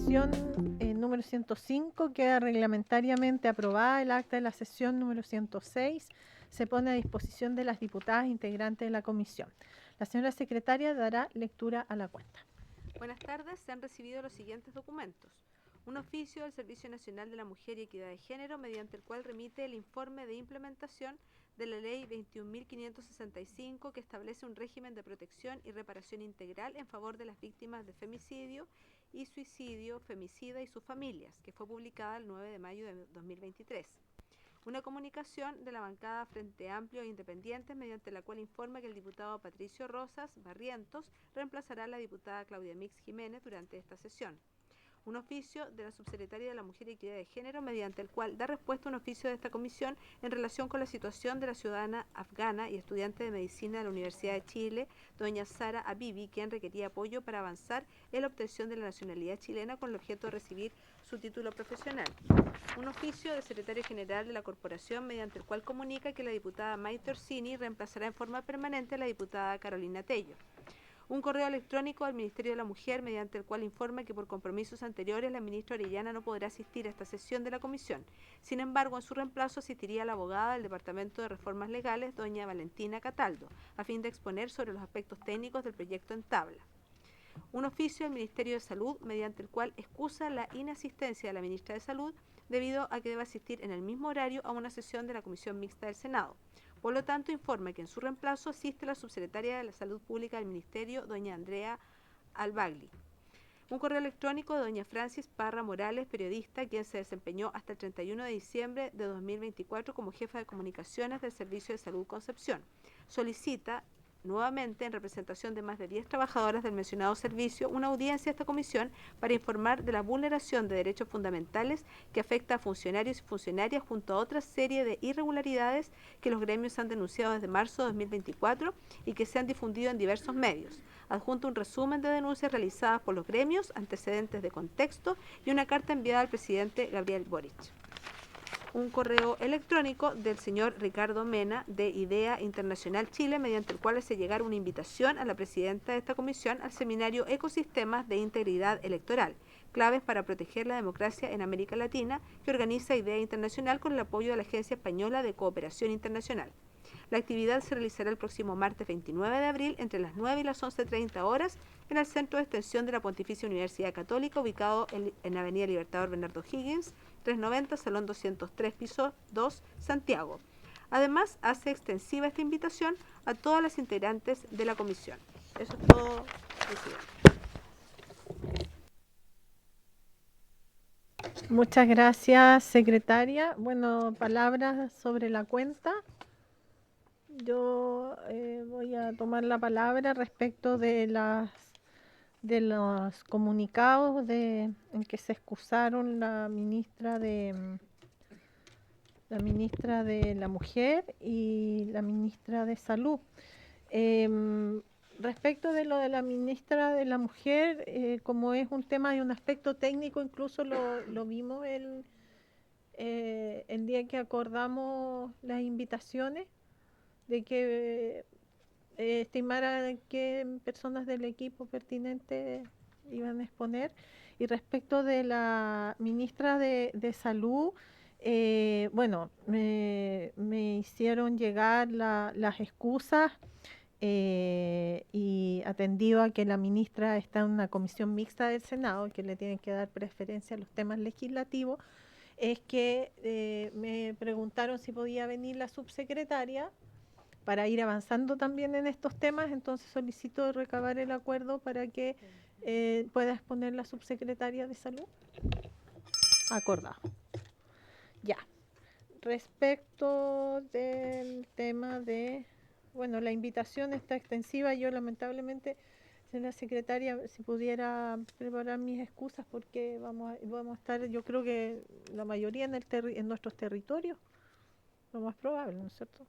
sesión número 105 queda reglamentariamente aprobada. El acta de la sesión número 106 se pone a disposición de las diputadas integrantes de la comisión. La señora secretaria dará lectura a la cuenta. Buenas tardes, se han recibido los siguientes documentos. Un oficio del Servicio Nacional de la Mujer y Equidad de Género, mediante el cual remite el informe de implementación de la Ley 21.565, que establece un régimen de protección y reparación integral en favor de las víctimas de femicidio y suicidio, femicida y sus familias, que fue publicada el 9 de mayo de 2023. Una comunicación de la bancada Frente Amplio e Independientes, mediante la cual informa que el diputado Patricio Rosas Barrientos reemplazará a la diputada Claudia Mix Jiménez durante esta sesión. Un oficio de la subsecretaria de la Mujer y Equidad de Género, mediante el cual da respuesta a un oficio de esta comisión en relación con la situación de la ciudadana afgana y estudiante de medicina de la Universidad de Chile, doña Sara Abibi, quien requería apoyo para avanzar en la obtención de la nacionalidad chilena con el objeto de recibir su título profesional. Un oficio del secretario general de la corporación, mediante el cual comunica que la diputada Maite Orsini reemplazará en forma permanente a la diputada Carolina Tello. Un correo electrónico al Ministerio de la Mujer, mediante el cual informa que por compromisos anteriores la ministra Orellana no podrá asistir a esta sesión de la comisión. Sin embargo, en su reemplazo asistiría la abogada del Departamento de Reformas Legales, doña Valentina Cataldo, a fin de exponer sobre los aspectos técnicos del proyecto en tabla. Un oficio del Ministerio de Salud, mediante el cual excusa la inasistencia de la ministra de Salud debido a que debe asistir en el mismo horario a una sesión de la Comisión Mixta del Senado. Por lo tanto, informa que en su reemplazo asiste la subsecretaria de la Salud Pública del Ministerio, doña Andrea Albagli. Un correo electrónico de doña Francis Parra Morales, periodista, quien se desempeñó hasta el 31 de diciembre de 2024 como jefa de comunicaciones del Servicio de Salud Concepción. Solicita nuevamente, en representación de más de 10 trabajadoras del mencionado servicio, una audiencia a esta comisión para informar de la vulneración de derechos fundamentales que afecta a funcionarios y funcionarias, junto a otra serie de irregularidades que los gremios han denunciado desde marzo de 2024 y que se han difundido en diversos medios. Adjunto un resumen de denuncias realizadas por los gremios, antecedentes de contexto y una carta enviada al presidente Gabriel Boric. Un correo electrónico del señor Ricardo Mena, de IDEA Internacional Chile, mediante el cual hace llegar una invitación a la presidenta de esta comisión al seminario Ecosistemas de Integridad Electoral, claves para proteger la democracia en América Latina, que organiza IDEA Internacional con el apoyo de la Agencia Española de Cooperación Internacional. La actividad se realizará el próximo martes 29 de abril entre las 9 y las 11:30 horas en el Centro de Extensión de la Pontificia Universidad Católica, ubicado en Avenida Libertador Bernardo Higgins, 390, Salón 203, piso 2, Santiago. Además, hace extensiva esta invitación a todas las integrantes de la comisión. Eso es todo, presidente. Muchas gracias, secretaria. Bueno, palabras sobre la cuenta. Yo voy a tomar la palabra respecto de los comunicados en que se excusaron la ministra de la Mujer y la ministra de Salud. Respecto de lo de la ministra de la Mujer, como es un tema de un aspecto técnico, incluso lo vimos el día que acordamos las invitaciones, de que estimara qué personas del equipo pertinente iban a exponer. Y respecto de la ministra de Salud, bueno, me hicieron llegar las excusas y atendido a que la ministra está en una comisión mixta del Senado, que le tienen que dar preferencia a los temas legislativos, es que me preguntaron si podía venir la subsecretaria para ir avanzando también en estos temas, entonces solicito recabar el acuerdo para que pueda exponer la subsecretaria de Salud. Acordado. Ya. Respecto del tema de, bueno, la invitación está extensiva, yo lamentablemente, señora secretaria, si pudiera preparar mis excusas porque vamos a estar, yo creo que la mayoría en nuestros territorios, lo más probable, ¿no es cierto?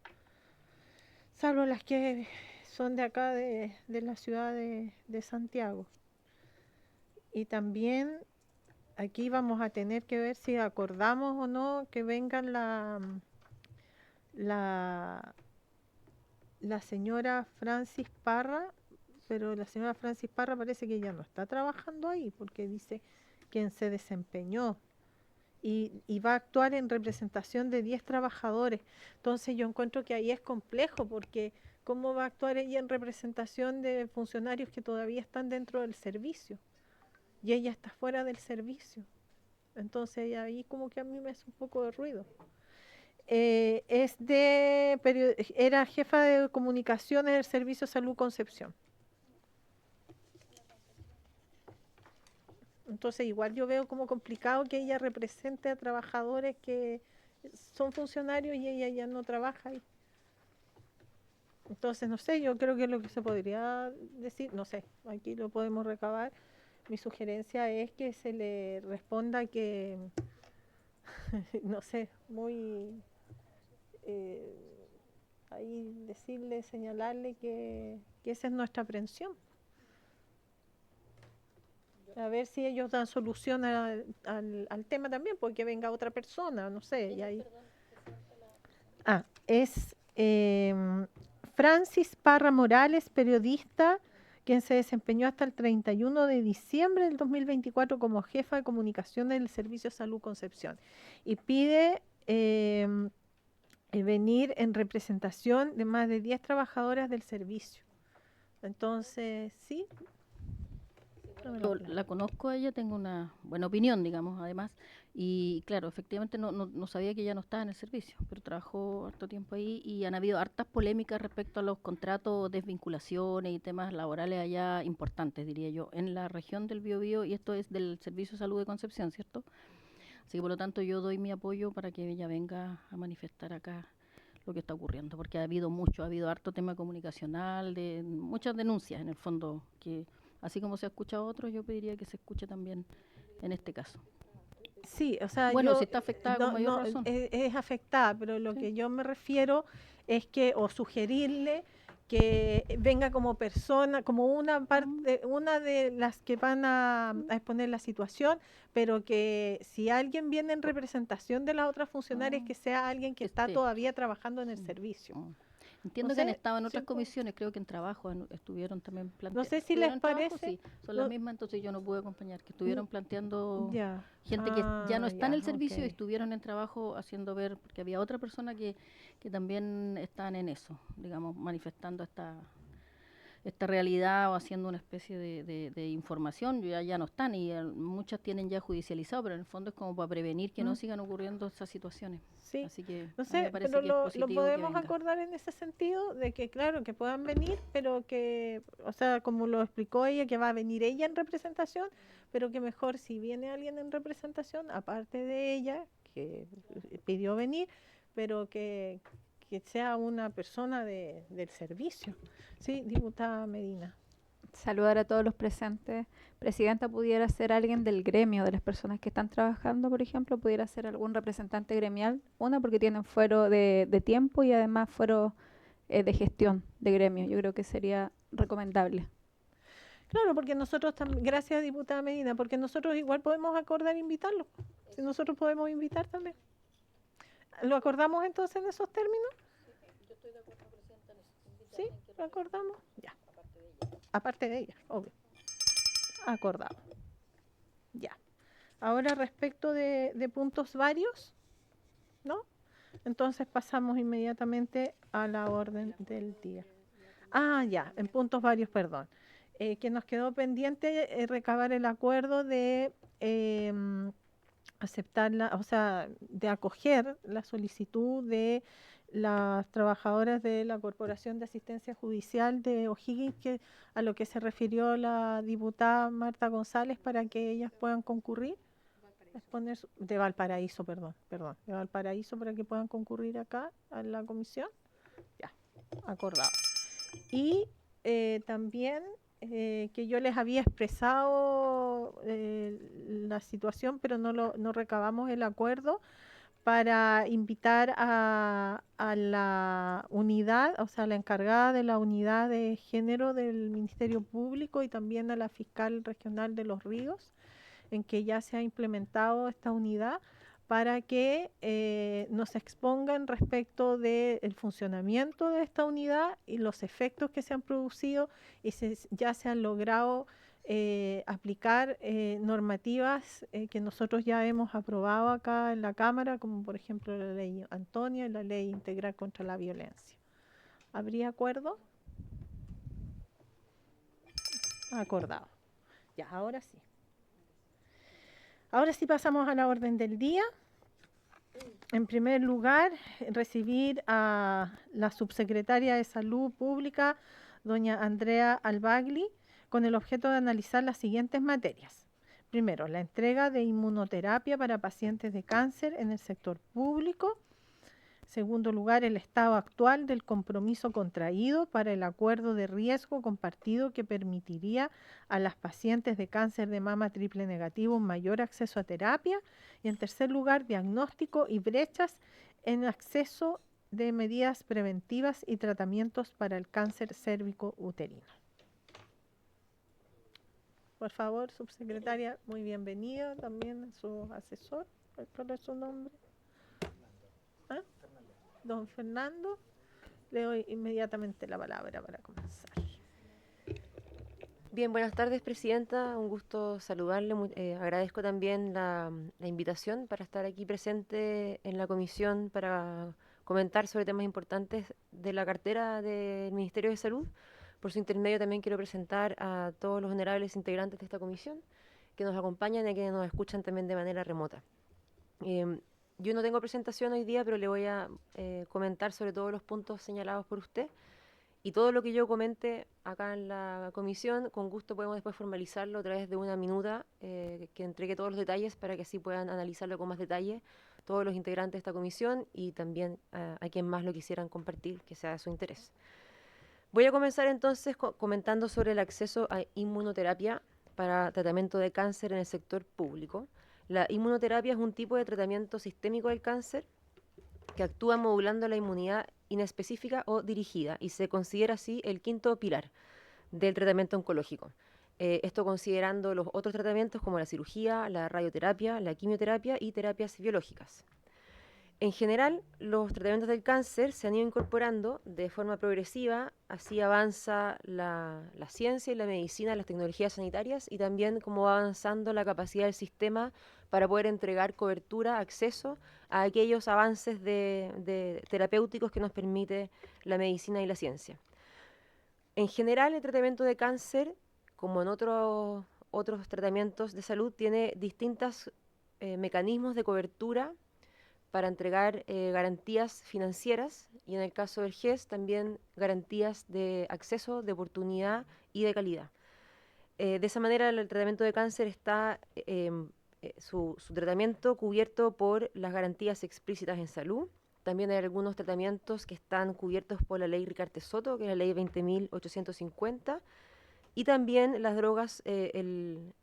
Salvo las que son de acá, de la ciudad de Santiago. Y también aquí vamos a tener que ver si acordamos o no que vengan la señora Francis Parra, pero la señora Francis Parra parece que ya no está trabajando ahí, porque dice quien se desempeñó y va a actuar en representación de 10 trabajadores. Entonces yo encuentro que ahí es complejo porque ¿cómo va a actuar ella en representación de funcionarios que todavía están dentro del servicio? Y ella está fuera del servicio. Entonces ahí como que a mí me hace un poco de ruido. Era jefa de comunicaciones del Servicio Salud Concepción. Entonces igual yo veo como complicado que ella represente a trabajadores que son funcionarios y ella ya no trabaja ahí. Entonces, no sé, yo creo que lo que se podría decir, no sé, aquí lo podemos recabar. Mi sugerencia es que se le responda que, no sé, muy, ahí decirle, señalarle que esa es nuestra aprehensión. A ver si ellos dan solución al tema también, porque venga otra persona, no sé. Y ahí... es Francis Parra Morales, periodista, quien se desempeñó hasta el 31 de diciembre del 2024 como jefa de comunicación del Servicio Salud Concepción. Y pide venir en representación de más de 10 trabajadoras del servicio. Entonces, sí. Yo la conozco a ella, tengo una buena opinión, digamos, además, y claro, efectivamente no sabía que ella no estaba en el servicio, pero trabajó harto tiempo ahí y han habido hartas polémicas respecto a los contratos, desvinculaciones y temas laborales allá importantes, diría yo, en la región del Biobío, y esto es del Servicio de Salud de Concepción, ¿cierto? Así que por lo tanto yo doy mi apoyo para que ella venga a manifestar acá lo que está ocurriendo, porque ha habido harto tema comunicacional, de muchas denuncias en el fondo, que así como se ha escuchado a otros, yo pediría que se escuche también en este caso. Sí, o sea, bueno, yo, si está afectada con mayor razón. Es afectada, pero lo Sí. que yo me refiero es que, o sugerirle que venga como persona, como una parte, una de las que van a exponer la situación, pero que si alguien viene en representación de las otras funcionarias, que sea alguien que está todavía trabajando en el servicio. Entiendo que han estado en otras comisiones, creo que en trabajo estuvieron también planteando. No sé si les parece. Sí, son las mismas, entonces yo no pude acompañar, que estuvieron planteando gente que ya no está en el servicio y estuvieron en trabajo haciendo ver, porque había otra persona que también están en eso, digamos, manifestando esta realidad o haciendo una especie de información. Ya no están y muchas tienen ya judicializado, pero en el fondo es como para prevenir que no sigan ocurriendo estas situaciones. Sí, así que no sé, me parece pero que es positivo lo podemos que venga. acordar en ese sentido de que, claro, que puedan venir, pero que, o sea, como lo explicó ella, que va a venir ella en representación, pero que mejor si viene alguien en representación, aparte de ella, que pidió venir, pero que sea una persona del servicio. Sí, diputada Medina. Saludar a todos los presentes. Presidenta, pudiera ser alguien del gremio, de las personas que están trabajando, por ejemplo, pudiera ser algún representante gremial. Una, porque tienen fuero de tiempo y además fuero de gestión de gremio. Yo creo que sería recomendable. Claro, porque nosotros también, gracias diputada Medina, porque nosotros igual podemos acordar invitarlo. Si nosotros podemos invitar también. ¿Lo acordamos entonces en esos términos? Yo estoy de acuerdo, Presidenta, en eso. ¿Sí? ¿Lo acordamos? Ya. Aparte de ella, obvio. Acordado. Ya. Ahora respecto de puntos varios, ¿no? Entonces pasamos inmediatamente a la orden del día. Ya, en puntos varios, perdón. Que nos quedó pendiente recabar el acuerdo de aceptar o sea, de acoger la solicitud de las trabajadoras de la Corporación de Asistencia Judicial de O'Higgins, a lo que se refirió la diputada Marta González, para que ellas puedan concurrir. De Valparaíso, de Valparaíso, para que puedan concurrir acá a la comisión. Ya, acordado. Y también que yo les había expresado la situación, pero no recabamos el acuerdo para invitar a la unidad, o sea, la encargada de la unidad de género del Ministerio Público y también a la fiscal regional de Los Ríos, en que ya se ha implementado esta unidad, para que nos expongan respecto del funcionamiento de esta unidad y los efectos que se han producido y ya se han logrado aplicar normativas que nosotros ya hemos aprobado acá en la Cámara, como por ejemplo la ley Antonia y la ley integral contra la violencia. ¿Habría acuerdo? Acordado. Ya, ahora sí. Ahora sí pasamos a la orden del día. En primer lugar, recibir a la subsecretaria de Salud Pública, doña Andrea Albagli, con el objeto de analizar las siguientes materias. Primero, la entrega de inmunoterapia para pacientes de cáncer en el sector público. Segundo lugar, el estado actual del compromiso contraído para el acuerdo de riesgo compartido que permitiría a las pacientes de cáncer de mama triple negativo un mayor acceso a terapia. Y en tercer lugar, diagnóstico y brechas en acceso de medidas preventivas y tratamientos para el cáncer cérvico-uterino. Por favor, subsecretaria, muy bienvenida, también su asesor. ¿Cuál es su nombre? ¿Ah? Don Fernando, le doy inmediatamente la palabra para comenzar. Bien, buenas tardes, presidenta. Un gusto saludarle. Agradezco también la invitación para estar aquí presente en la comisión para comentar sobre temas importantes de la cartera del Ministerio de Salud. Por su intermedio también quiero presentar a todos los honorables integrantes de esta comisión que nos acompañan y que nos escuchan también de manera remota. Yo no tengo presentación hoy día, pero le voy a comentar sobre todos los puntos señalados por usted. Y todo lo que yo comente acá en la comisión, con gusto podemos después formalizarlo a través de una minuta que entregue todos los detalles para que así puedan analizarlo con más detalle todos los integrantes de esta comisión y también a quien más lo quisieran compartir, que sea de su interés. Voy a comenzar entonces comentando sobre el acceso a inmunoterapia para tratamiento de cáncer en el sector público. La inmunoterapia es un tipo de tratamiento sistémico del cáncer que actúa modulando la inmunidad inespecífica o dirigida y se considera así el quinto pilar del tratamiento oncológico. Esto considerando los otros tratamientos como la cirugía, la radioterapia, la quimioterapia y terapias biológicas. En general, los tratamientos del cáncer se han ido incorporando de forma progresiva, así avanza la ciencia y la medicina, las tecnologías sanitarias y también cómo va avanzando la capacidad del sistema para poder entregar cobertura, acceso a aquellos avances de terapéuticos que nos permite la medicina y la ciencia. En general, el tratamiento de cáncer, como en otros tratamientos de salud, tiene distintos mecanismos de cobertura para entregar garantías financieras y en el caso del GES también garantías de acceso, de oportunidad y de calidad. De esa manera el tratamiento de cáncer está su tratamiento cubierto por las garantías explícitas en salud. También hay algunos tratamientos que están cubiertos por la ley Ricarte-Soto, que es la ley 20.850, y también las drogas, el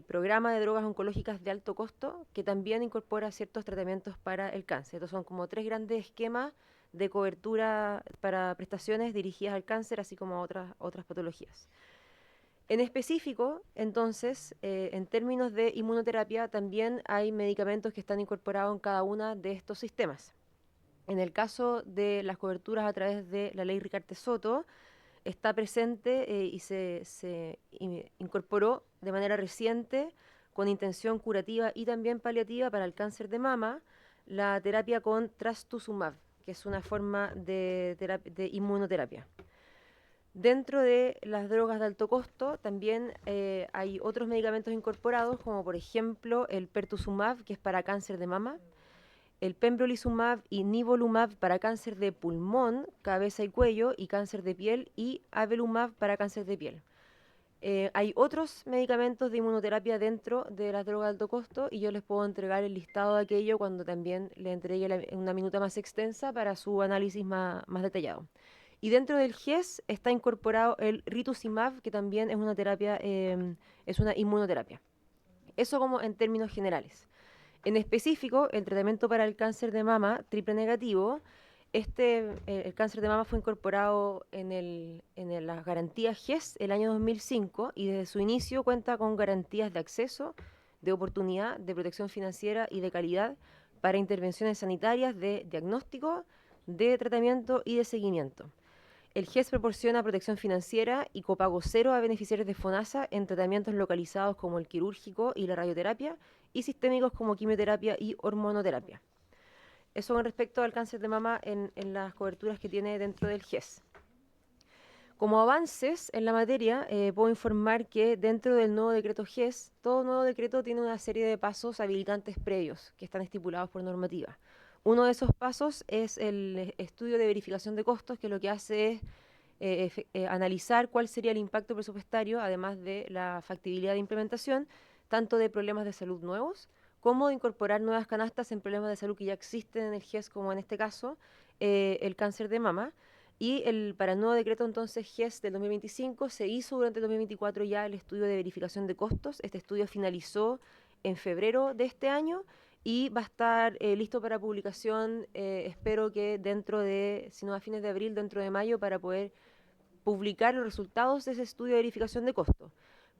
programa de drogas oncológicas de alto costo, que también incorpora ciertos tratamientos para el cáncer. Estos son como 3 grandes esquemas de cobertura para prestaciones dirigidas al cáncer, así como a otras patologías. En específico, entonces, en términos de inmunoterapia, también hay medicamentos que están incorporados en cada uno de estos sistemas. En el caso de las coberturas a través de la ley Ricarte-Soto, está presente y se incorporó de manera reciente con intención curativa y también paliativa para el cáncer de mama la terapia con trastuzumab, que es una forma de inmunoterapia. Dentro de las drogas de alto costo también hay otros medicamentos incorporados, como por ejemplo el pertuzumab, que es para cáncer de mama, el pembrolizumab y nivolumab para cáncer de pulmón, cabeza y cuello y cáncer de piel, y avelumab para cáncer de piel. Hay otros medicamentos de inmunoterapia dentro de las drogas de alto costo y yo les puedo entregar el listado de aquello cuando también le entregue una minuta más extensa para su análisis más detallado. Y dentro del GES está incorporado el rituximab, que también es una terapia, es una inmunoterapia. Eso como en términos generales. En específico, el tratamiento para el cáncer de mama triple negativo, el cáncer de mama fue incorporado en las garantías GES el año 2005 y desde su inicio cuenta con garantías de acceso, de oportunidad, de protección financiera y de calidad para intervenciones sanitarias de diagnóstico, de tratamiento y de seguimiento. El GES proporciona protección financiera y copago cero a beneficiarios de FONASA en tratamientos localizados como el quirúrgico y la radioterapia y sistémicos como quimioterapia y hormonoterapia. Eso con respecto al cáncer de mama en las coberturas que tiene dentro del GES. Como avances en la materia, puedo informar que dentro del nuevo decreto GES, todo nuevo decreto tiene una serie de pasos habilitantes previos que están estipulados por normativa. Uno de esos pasos es el estudio de verificación de costos, que lo que hace es analizar cuál sería el impacto presupuestario, además de la factibilidad de implementación, tanto de problemas de salud nuevos, como de incorporar nuevas canastas en problemas de salud que ya existen en el GES, como en este caso el cáncer de mama. Y para el nuevo decreto entonces GES del 2025 se hizo durante el 2024 ya el estudio de verificación de costos. Este estudio finalizó en febrero de este año y va a estar listo para publicación, espero que dentro de, si no a fines de abril, dentro de mayo, para poder publicar los resultados de ese estudio de verificación de costo.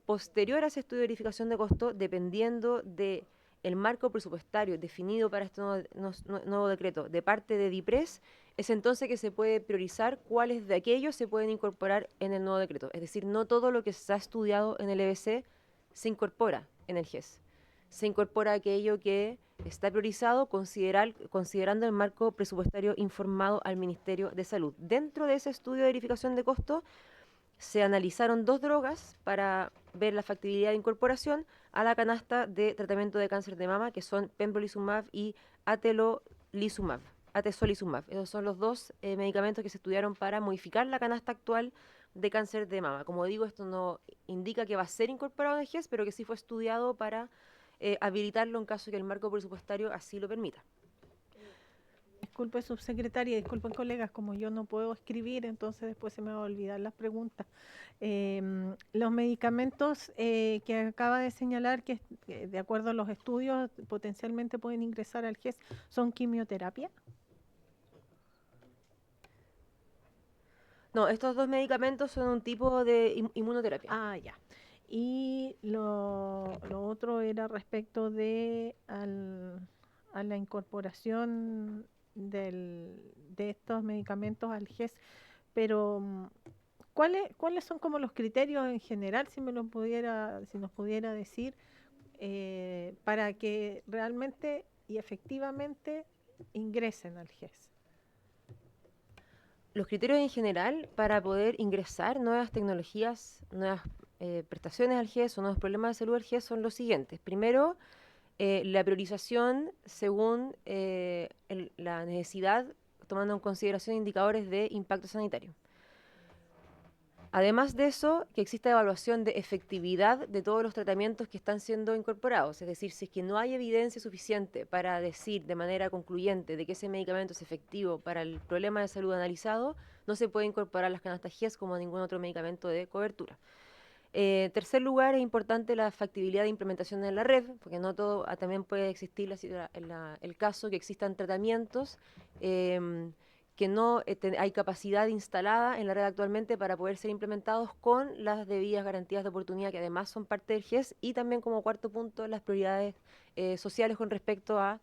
Posterior a ese estudio de verificación de costo, dependiendo de el marco presupuestario definido para este nuevo decreto de parte de DIPRES, es entonces que se puede priorizar cuáles de aquellos se pueden incorporar en el nuevo decreto. Es decir, no todo lo que se ha estudiado en el EBC se incorpora en el GES. Se incorpora aquello que está priorizado considerando el marco presupuestario informado al Ministerio de Salud. Dentro de ese estudio de verificación de costo, se analizaron 2 drogas para ver la factibilidad de incorporación a la canasta de tratamiento de cáncer de mama, que son pembrolizumab y atezolizumab. Esos son los 2 medicamentos que se estudiaron para modificar la canasta actual de cáncer de mama. Como digo, esto no indica que va a ser incorporado en el GES, pero que sí fue estudiado para habilitarlo en caso de que el marco presupuestario así lo permita. Disculpe, subsecretaria, disculpen, colegas, como yo no puedo escribir, entonces después se me va a olvidar las preguntas. Los medicamentos que acaba de señalar que de acuerdo a los estudios potencialmente pueden ingresar al GES, ¿son quimioterapia? No, estos 2 medicamentos son un tipo de inmunoterapia. Ah, ya. Y lo otro era respecto de a la incorporación de estos medicamentos al GES, pero ¿cuáles son como los criterios en general, si nos pudiera decir, para que realmente y efectivamente ingresen al GES? Los criterios en general para poder ingresar nuevas tecnologías, nuevas prestaciones al GES o nuevos problemas de salud al GES son los siguientes. Primero, la priorización según la necesidad, tomando en consideración indicadores de impacto sanitario. Además de eso, que exista evaluación de efectividad de todos los tratamientos que están siendo incorporados. Es decir, si es que no hay evidencia suficiente para decir de manera concluyente de que ese medicamento es efectivo para el problema de salud analizado, no se puede incorporar las canastas GES como ningún otro medicamento de cobertura. En tercer lugar, es importante la factibilidad de implementación en la red, porque no todo, también puede existir el caso que existan tratamientos que no hay capacidad instalada en la red actualmente para poder ser implementados con las debidas garantías de oportunidad, que además son parte del GES, y también como cuarto punto las prioridades sociales con respecto a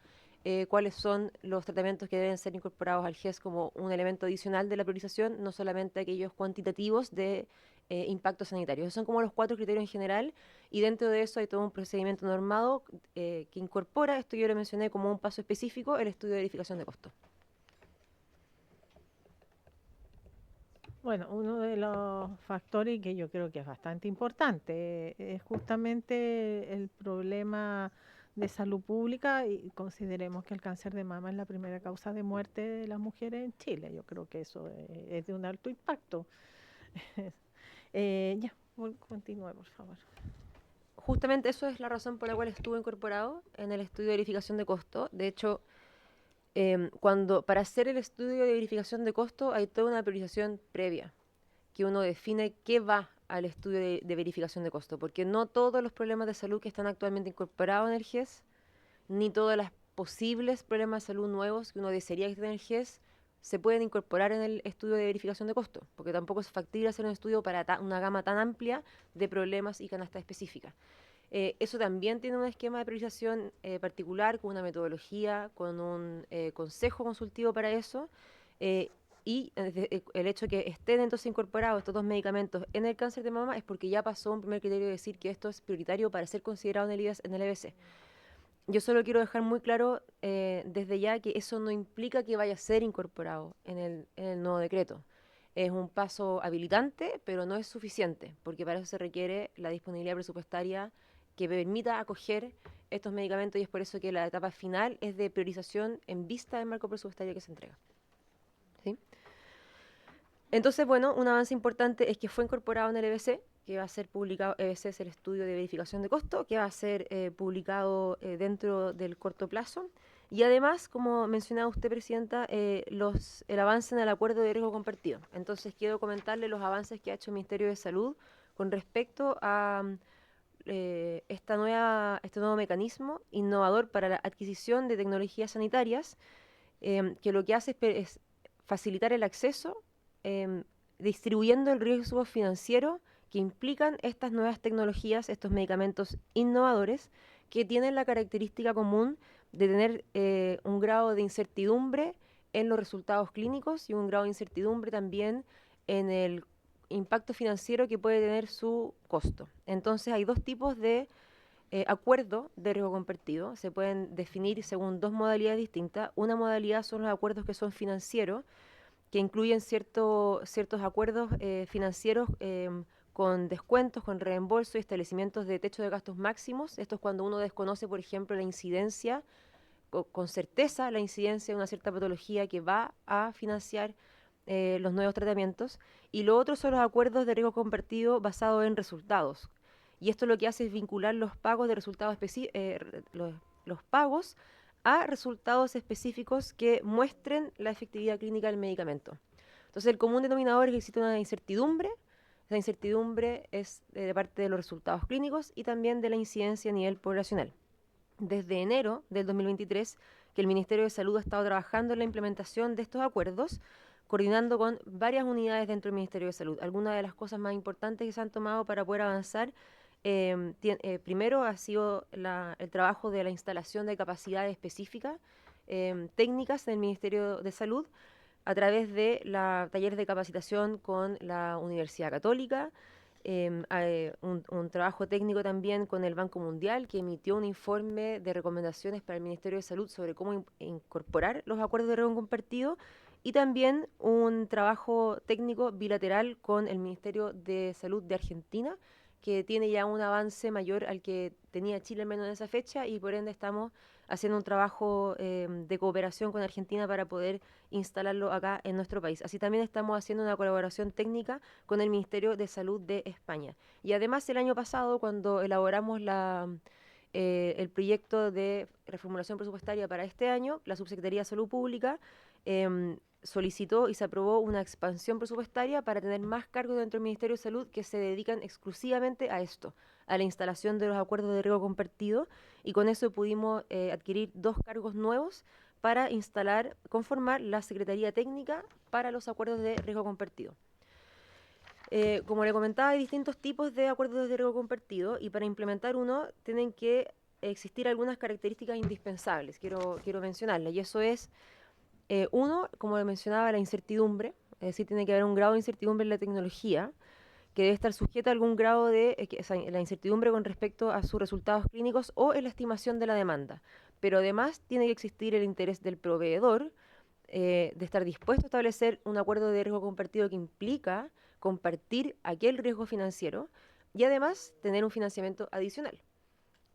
cuáles son los tratamientos que deben ser incorporados al GES como un elemento adicional de la priorización, no solamente aquellos cuantitativos de impacto sanitario. Esos son como los 4 criterios en general, y dentro de eso hay todo un procedimiento normado que incorpora, esto yo lo mencioné como un paso específico, el estudio de verificación de costo. Bueno, uno de los factores que yo creo que es bastante importante es justamente el problema de salud pública, y consideremos que el cáncer de mama es la primera causa de muerte de las mujeres en Chile. Yo creo que eso es de un alto impacto. Ya, continúe, por favor. Justamente eso es la razón por la cual estuvo incorporado en el estudio de verificación de costo. De hecho, para hacer el estudio de verificación de costo hay toda una priorización previa, que uno define qué va al estudio de verificación de costo, porque no todos los problemas de salud que están actualmente incorporados en el GES, ni todos los posibles problemas de salud nuevos que uno desearía que estén en el GES, se pueden incorporar en el estudio de verificación de costo, porque tampoco es factible hacer un estudio para una gama tan amplia de problemas y canastas específicas. Eso también tiene un esquema de priorización particular, con una metodología, con un consejo consultivo para eso, y el hecho que estén entonces incorporados estos dos medicamentos en el cáncer de mama es porque ya pasó un primer criterio de decir que esto es prioritario para ser considerado en el EBC. Yo solo quiero dejar muy claro desde ya que eso no implica que vaya a ser incorporado en el nuevo decreto. Es un paso habilitante, pero no es suficiente, porque para eso se requiere la disponibilidad presupuestaria que permita acoger estos medicamentos, y es por eso que la etapa final es de priorización en vista del marco presupuestario que se entrega. ¿Sí? Entonces, bueno, un avance importante es que fue incorporado en el EBC, que va a ser publicado. EBC es el estudio de verificación de costo, que va a ser publicado dentro del corto plazo. Y además, como mencionaba usted, Presidenta, el avance en el acuerdo de riesgo compartido. Entonces, quiero comentarle los avances que ha hecho el Ministerio de Salud con respecto a este nuevo mecanismo innovador para la adquisición de tecnologías sanitarias, que lo que hace es facilitar el acceso, distribuyendo el riesgo financiero que implican estas nuevas tecnologías, estos medicamentos innovadores, que tienen la característica común de tener un grado de incertidumbre en los resultados clínicos y un grado de incertidumbre también en el impacto financiero que puede tener su costo. Entonces hay dos tipos de acuerdo de riesgo compartido. Se pueden definir según dos modalidades distintas. Una modalidad son los acuerdos que son financieros, que incluyen ciertos acuerdos financieros con descuentos, con reembolso y establecimientos de techo de gastos máximos. Esto es cuando uno desconoce, por ejemplo, la incidencia, con certeza la incidencia de una cierta patología que va a financiar los nuevos tratamientos. Y lo otro son los acuerdos de riesgo compartido basados en resultados. Y esto lo que hace es vincular los pagos de resultados los pagos a resultados específicos que muestren la efectividad clínica del medicamento. Entonces, el común denominador es que existe una incertidumbre. Esa incertidumbre es de parte de los resultados clínicos y también de la incidencia a nivel poblacional. Desde enero del 2023, que el Ministerio de Salud ha estado trabajando en la implementación de estos acuerdos, coordinando con varias unidades dentro del Ministerio de Salud. Algunas de las cosas más importantes que se han tomado para poder avanzar, primero ha sido el trabajo de la instalación de capacidades específicas, técnicas en el Ministerio de Salud, a través de talleres de capacitación con la Universidad Católica, un trabajo técnico también con el Banco Mundial, que emitió un informe de recomendaciones para el Ministerio de Salud sobre cómo incorporar los acuerdos de riesgo compartido, y también un trabajo técnico bilateral con el Ministerio de Salud de Argentina, que tiene ya un avance mayor al que tenía Chile al menos en esa fecha, y por ende estamos haciendo un trabajo de cooperación con Argentina para poder instalarlo acá en nuestro país. Así también estamos haciendo una colaboración técnica con el Ministerio de Salud de España. Y además el año pasado, cuando elaboramos el proyecto de reformulación presupuestaria para este año, la Subsecretaría de Salud Pública solicitó y se aprobó una expansión presupuestaria para tener más cargos dentro del Ministerio de Salud que se dedican exclusivamente a esto, a la instalación de los acuerdos de riesgo compartido, y con eso pudimos adquirir 2 cargos nuevos para conformar la Secretaría Técnica para los acuerdos de riesgo compartido. Como le comentaba, hay distintos tipos de acuerdos de riesgo compartido, y para implementar uno tienen que existir algunas características indispensables, quiero mencionarlas, y eso es uno, como le mencionaba, la incertidumbre, es decir, tiene que haber un grado de incertidumbre en la tecnología, que debe estar sujeta a algún grado de la incertidumbre con respecto a sus resultados clínicos o en la estimación de la demanda. Pero además tiene que existir el interés del proveedor de estar dispuesto a establecer un acuerdo de riesgo compartido que implica compartir aquel riesgo financiero, y además tener un financiamiento adicional.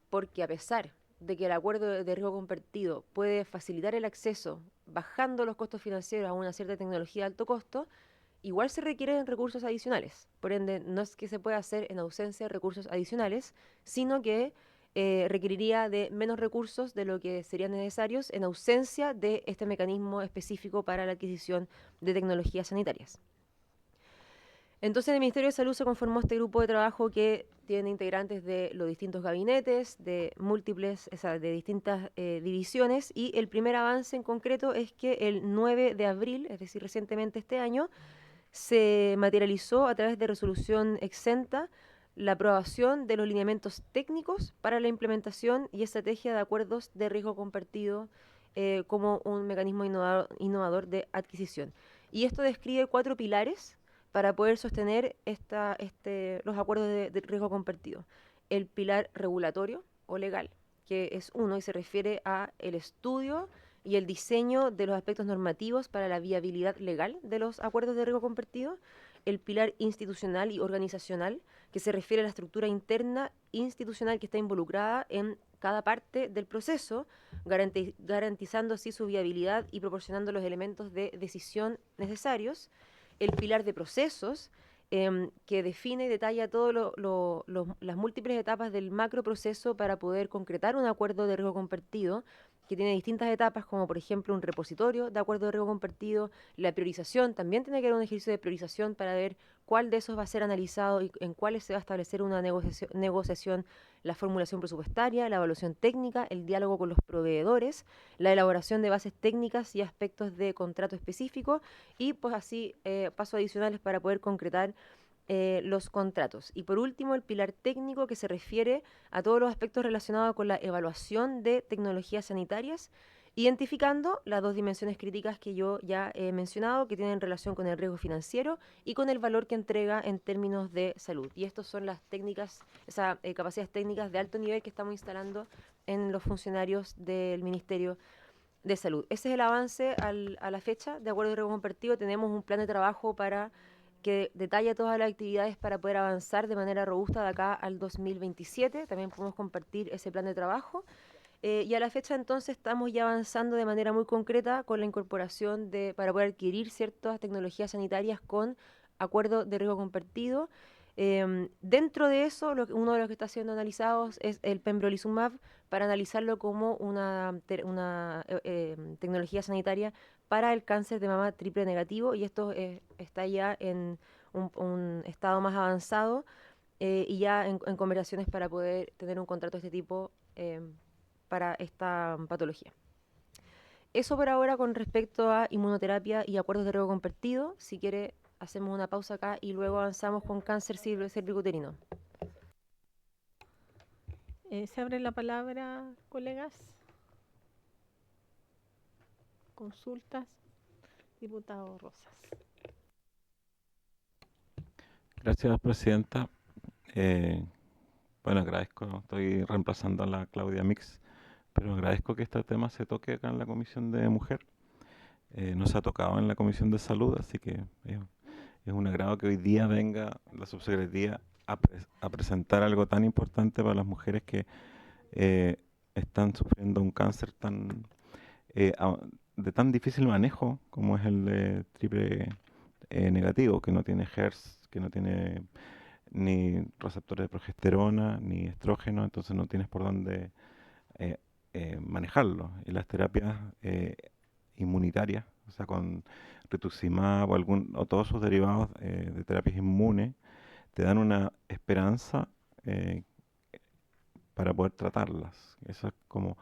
Porque a pesar de que el acuerdo de riesgo compartido puede facilitar el acceso bajando los costos financieros a una cierta tecnología de alto costo, igual se requieren recursos adicionales. Por ende, no es que se pueda hacer en ausencia de recursos adicionales, sino que requeriría de menos recursos de lo que serían necesarios en ausencia de este mecanismo específico para la adquisición de tecnologías sanitarias. Entonces, en el Ministerio de Salud se conformó este grupo de trabajo que tiene integrantes de los distintos gabinetes, de distintas divisiones, y el primer avance en concreto es que el 9 de abril, es decir, recientemente este año, se materializó a través de resolución exenta la aprobación de los lineamientos técnicos para la implementación y estrategia de acuerdos de riesgo compartido como un mecanismo innovador de adquisición. Y esto describe 4 pilares para poder sostener los acuerdos de riesgo compartido. El pilar regulatorio o legal, que es uno y se refiere a el estudio y el diseño de los aspectos normativos para la viabilidad legal de los acuerdos de riesgo compartido. El pilar institucional y organizacional, que se refiere a la estructura interna institucional que está involucrada en cada parte del proceso, garantizando así su viabilidad y proporcionando los elementos de decisión necesarios. El pilar de procesos, que define y detalla todas las múltiples etapas del macroproceso para poder concretar un acuerdo de riesgo compartido, que tiene distintas etapas, como por ejemplo un repositorio de acuerdo de riesgo compartido. La priorización, también tiene que haber un ejercicio de priorización para ver cuál de esos va a ser analizado y en cuáles se va a establecer una negociación, la formulación presupuestaria, la evaluación técnica, el diálogo con los proveedores, la elaboración de bases técnicas y aspectos de contrato específico, y pues así pasos adicionales para poder concretar los contratos. Y por último, el pilar técnico, que se refiere a todos los aspectos relacionados con la evaluación de tecnologías sanitarias, identificando las 2 dimensiones críticas que yo ya he mencionado, que tienen relación con el riesgo financiero y con el valor que entrega en términos de salud. Y estas son las técnicas, esas capacidades técnicas de alto nivel que estamos instalando en los funcionarios del Ministerio de Salud. Ese es el avance a la fecha. De acuerdo de riesgo compartido, tenemos un plan de trabajo que detalla todas las actividades para poder avanzar de manera robusta de acá al 2027. También podemos compartir ese plan de trabajo. Y a la fecha entonces estamos ya avanzando de manera muy concreta con la incorporación para poder adquirir ciertas tecnologías sanitarias con acuerdo de riesgo compartido. Dentro de eso, uno de los que está siendo analizados es el pembrolizumab, para analizarlo como una tecnología sanitaria para el cáncer de mama triple negativo, y esto está ya en un estado más avanzado, y ya en conversaciones para poder tener un contrato de este tipo para esta patología. Eso por ahora con respecto a inmunoterapia y acuerdos de riesgo compartido. Si quiere, hacemos una pausa acá y luego avanzamos con cáncer cervicuterino. Se abre la palabra, colegas. Consultas. Diputado Rosas. Gracias, presidenta. Bueno, agradezco, estoy reemplazando a la Claudia Mix, pero agradezco que este tema se toque acá en la Comisión de Mujer. No se ha tocado en la Comisión de Salud, así que es un agrado que hoy día venga la subsecretaría a presentar algo tan importante para las mujeres que están sufriendo un cáncer de tan difícil manejo como es el de triple negativo, que no tiene HERS, que no tiene ni receptores de progesterona, ni estrógeno, entonces no tienes por dónde manejarlo. Y las terapias inmunitarias, o sea, con rituximab o todos sus derivados de terapias inmunes, te dan una esperanza para poder tratarlas. Eso es como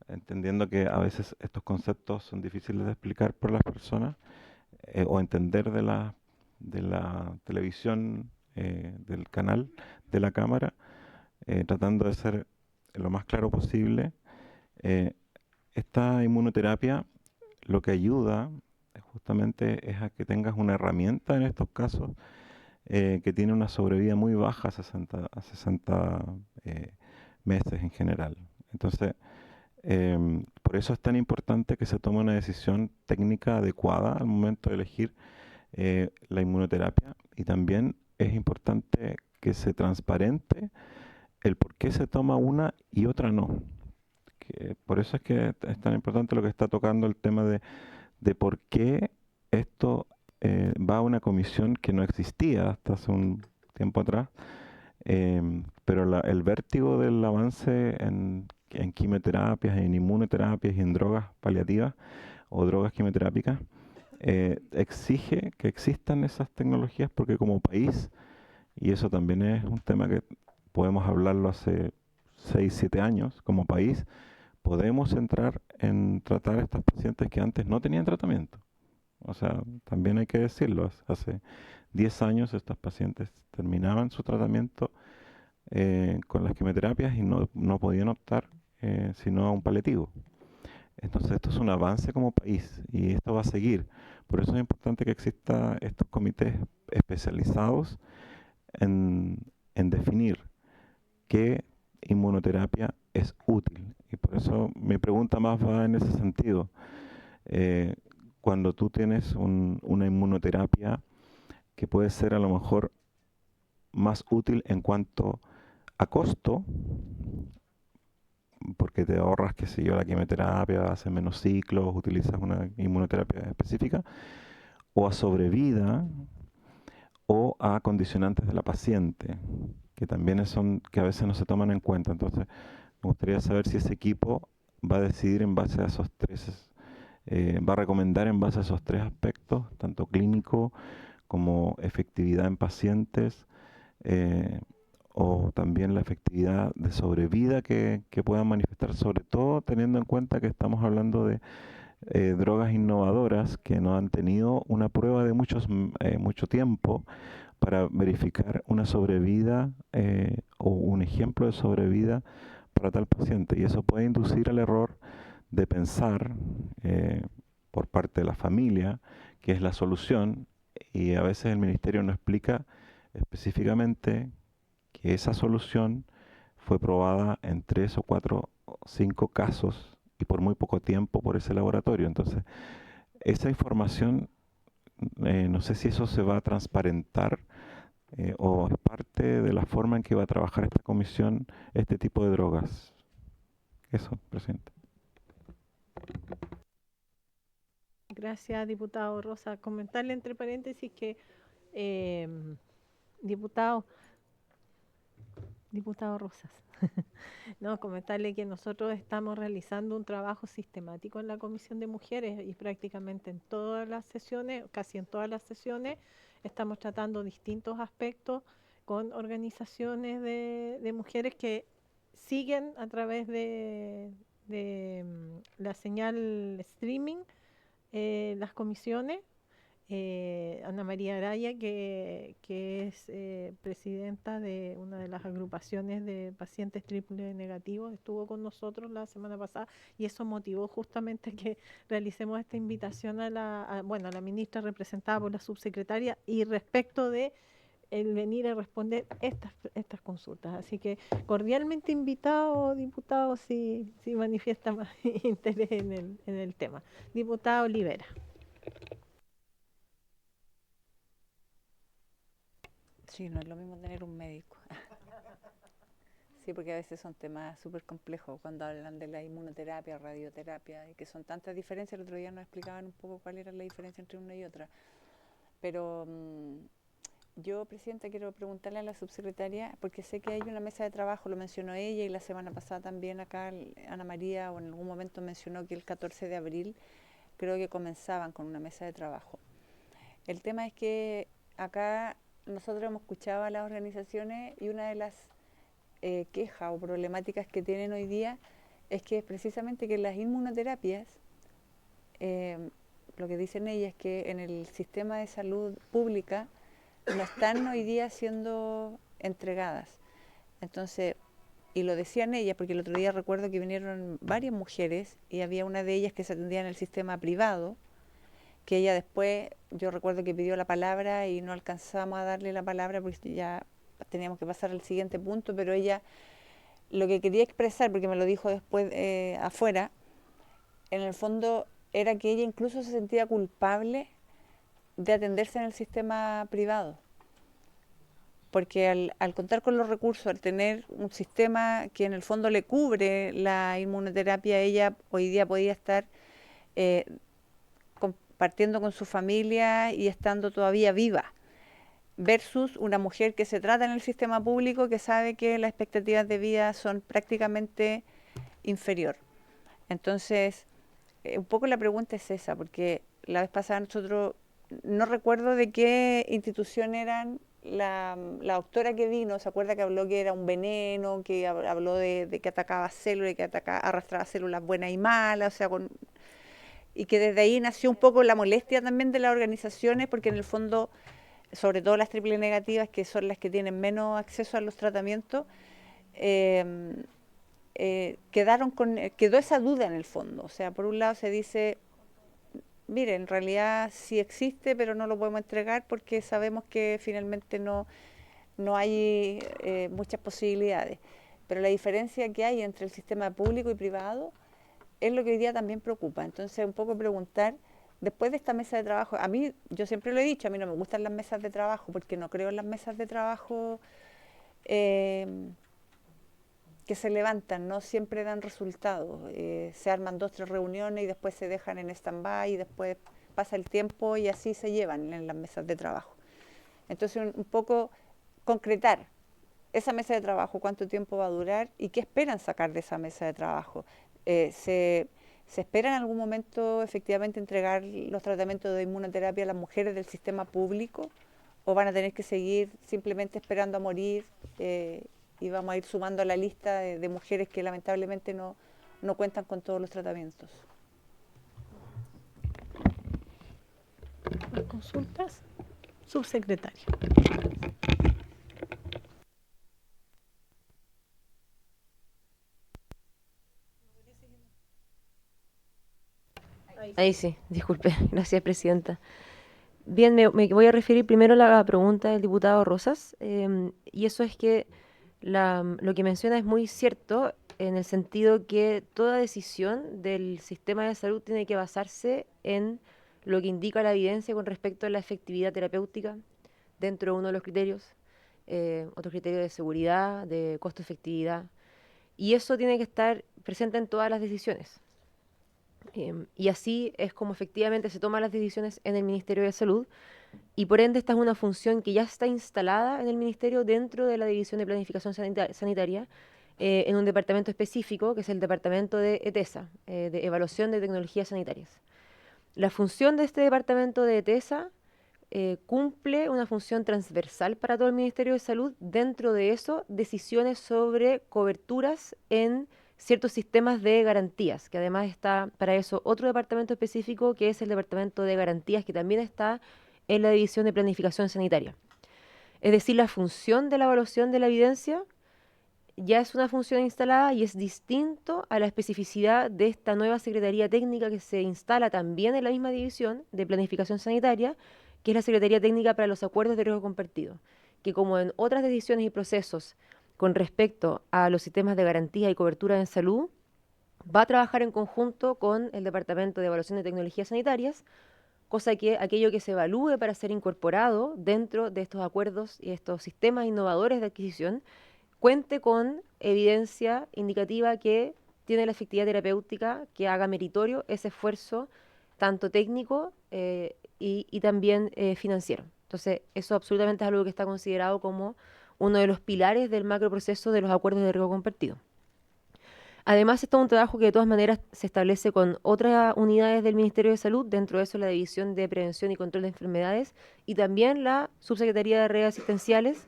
entendiendo que a veces estos conceptos son difíciles de explicar por las personas o entender de la televisión, del canal, de la cámara, tratando de ser lo más claro posible. Esta inmunoterapia lo que ayuda justamente es a que tengas una herramienta en estos casos que tiene una sobrevida muy baja a 60 meses en general. Entonces, por eso es tan importante que se tome una decisión técnica adecuada al momento de elegir la inmunoterapia, y también es importante que se transparente el por qué se toma una y otra no. Por eso es que es tan importante lo que está tocando el tema de por qué esto va a una comisión que no existía hasta hace un tiempo atrás, pero el vértigo del avance en quimioterapias, en inmunoterapias y en drogas paliativas o drogas quimioterápicas exige que existan esas tecnologías, porque como país, y eso también es un tema que podemos hablarlo hace 6, 7 años, como país podemos entrar en tratar a estas pacientes que antes no tenían tratamiento. O sea, también hay que decirlo, hace 10 años estas pacientes terminaban su tratamiento con las quimioterapias y no podían optar sino a un paliativo. Entonces esto es un avance como país y esto va a seguir, Por eso es importante que exista estos comités especializados en definir qué inmunoterapia es útil. Y por eso mi pregunta más va en ese sentido. Cuando tú tienes una inmunoterapia que puede ser a lo mejor más útil en cuanto a costo, porque te ahorras, qué sé yo, la quimioterapia, haces menos ciclos, utilizas una inmunoterapia específica, o a sobrevida, o a condicionantes de la paciente, que también son, que a veces no se toman en cuenta. Entonces, me gustaría saber si ese equipo va a decidir en base a esos tres, va a recomendar en base a esos tres aspectos, tanto clínico como efectividad en pacientes, o también la efectividad de sobrevida que puedan manifestar, sobre todo teniendo en cuenta que estamos hablando de drogas innovadoras que no han tenido una prueba de mucho tiempo para verificar una sobrevida o un ejemplo de sobrevida para tal paciente. Y eso puede inducir al error de pensar por parte de la familia que es la solución, y a veces el ministerio no explica específicamente que esa solución fue probada en 3 o 4 o 5 casos y por muy poco tiempo por ese laboratorio. Entonces, esa información, no sé si eso se va a transparentar o es parte de la forma en que va a trabajar esta comisión este tipo de drogas. Eso, presidente. Gracias, diputado Rosa. Comentarle entre paréntesis que, diputado Rosas, no, comentarle que nosotros estamos realizando un trabajo sistemático en la Comisión de Mujeres y prácticamente en todas las sesiones, casi en todas las sesiones, estamos tratando distintos aspectos con organizaciones de mujeres que siguen a través de la señal streaming las comisiones. Ana María Araya, que es presidenta de una de las agrupaciones de pacientes triple negativos, estuvo con nosotros la semana pasada y eso motivó justamente que realicemos esta invitación a la ministra representada por la subsecretaria y respecto de el venir a responder estas consultas. Así que cordialmente invitado, diputado, si manifiesta más interés en el tema. Diputado Olivera. Sí, no es lo mismo tener un médico. Sí, porque a veces son temas súper complejos cuando hablan de la inmunoterapia, radioterapia, y que son tantas diferencias. El otro día nos explicaban un poco cuál era la diferencia entre una y otra. Pero yo, Presidenta, quiero preguntarle a la subsecretaria, porque sé que hay una mesa de trabajo, lo mencionó ella, y la semana pasada también acá Ana María, o en algún momento mencionó que el 14 de abril creo que comenzaban con una mesa de trabajo. El tema es que acá nosotros hemos escuchado a las organizaciones y una de las quejas o problemáticas que tienen hoy día es que precisamente que las inmunoterapias, lo que dicen ellas es que en el sistema de salud pública no están hoy día siendo entregadas. Entonces, y lo decían ellas, porque el otro día recuerdo que vinieron varias mujeres y había una de ellas que se atendía en el sistema privado, que ella después, yo recuerdo que pidió la palabra y no alcanzamos a darle la palabra porque ya teníamos que pasar al siguiente punto, pero ella lo que quería expresar, porque me lo dijo después afuera, en el fondo era que ella incluso se sentía culpable de atenderse en el sistema privado, porque al contar con los recursos, al tener un sistema que en el fondo le cubre la inmunoterapia, ella hoy día podía estar compartiendo con su familia y estando todavía viva, versus una mujer que se trata en el sistema público que sabe que las expectativas de vida son prácticamente inferior. Entonces, un poco la pregunta es esa, porque la vez pasada nosotros, no recuerdo de qué institución eran la doctora que vino, ¿se acuerda que habló que era un veneno, que habló de que atacaba células, que arrastraba células buenas y malas, o sea, y que desde ahí nació un poco la molestia también de las organizaciones, porque en el fondo, sobre todo las triple negativas, que son las que tienen menos acceso a los tratamientos, quedó esa duda en el fondo. O sea, por un lado se dice, mire, en realidad sí existe, pero no lo podemos entregar porque sabemos que finalmente no hay muchas posibilidades. Pero la diferencia que hay entre el sistema público y privado es lo que hoy día también preocupa. Entonces, un poco preguntar, después de esta mesa de trabajo, a mí, yo siempre lo he dicho, a mí no me gustan las mesas de trabajo porque no creo en las mesas de trabajo que se levantan, no siempre dan resultados. Se arman 2 o 3 reuniones y después se dejan en stand-by y después pasa el tiempo y así se llevan en las mesas de trabajo. Entonces, un poco concretar esa mesa de trabajo, cuánto tiempo va a durar y qué esperan sacar de esa mesa de trabajo. ¿Se espera en algún momento efectivamente entregar los tratamientos de inmunoterapia a las mujeres del sistema público o van a tener que seguir simplemente esperando a morir y vamos a ir sumando a la lista de mujeres que lamentablemente no cuentan con todos los tratamientos? ¿Consultas? Subsecretario. Ahí sí, disculpe. Gracias, presidenta. Bien, me voy a referir primero a la pregunta del diputado Rosas, y eso es que lo que menciona es muy cierto en el sentido que toda decisión del sistema de salud tiene que basarse en lo que indica la evidencia con respecto a la efectividad terapéutica dentro de uno de los criterios, otro criterio de seguridad, de costo-efectividad, y eso tiene que estar presente en todas las decisiones. Y así es como efectivamente se toman las decisiones en el Ministerio de Salud y por ende esta es una función que ya está instalada en el Ministerio dentro de la División de Planificación Sanitaria en un departamento específico que es el Departamento de ETESA, de Evaluación de Tecnologías Sanitarias. La función de este departamento de ETESA cumple una función transversal para todo el Ministerio de Salud. Dentro de eso, decisiones sobre coberturas en ciertos sistemas de garantías, que además está para eso otro departamento específico que es el Departamento de Garantías, que también está en la División de Planificación Sanitaria. Es decir, la función de la evaluación de la evidencia ya es una función instalada y es distinto a la especificidad de esta nueva Secretaría Técnica que se instala también en la misma División de Planificación Sanitaria, que es la Secretaría Técnica para los Acuerdos de Riesgo Compartido, que como en otras decisiones y procesos con respecto a los sistemas de garantía y cobertura en salud, va a trabajar en conjunto con el Departamento de Evaluación de Tecnologías Sanitarias, cosa que aquello que se evalúe para ser incorporado dentro de estos acuerdos y estos sistemas innovadores de adquisición cuente con evidencia indicativa que tiene la efectividad terapéutica, que haga meritorio ese esfuerzo tanto técnico y también financiero. Entonces, eso absolutamente es algo que está considerado como uno de los pilares del macroproceso de los acuerdos de riesgo compartido. Además, esto es un trabajo que de todas maneras se establece con otras unidades del Ministerio de Salud, dentro de eso la División de Prevención y Control de Enfermedades y también la Subsecretaría de Redes Asistenciales,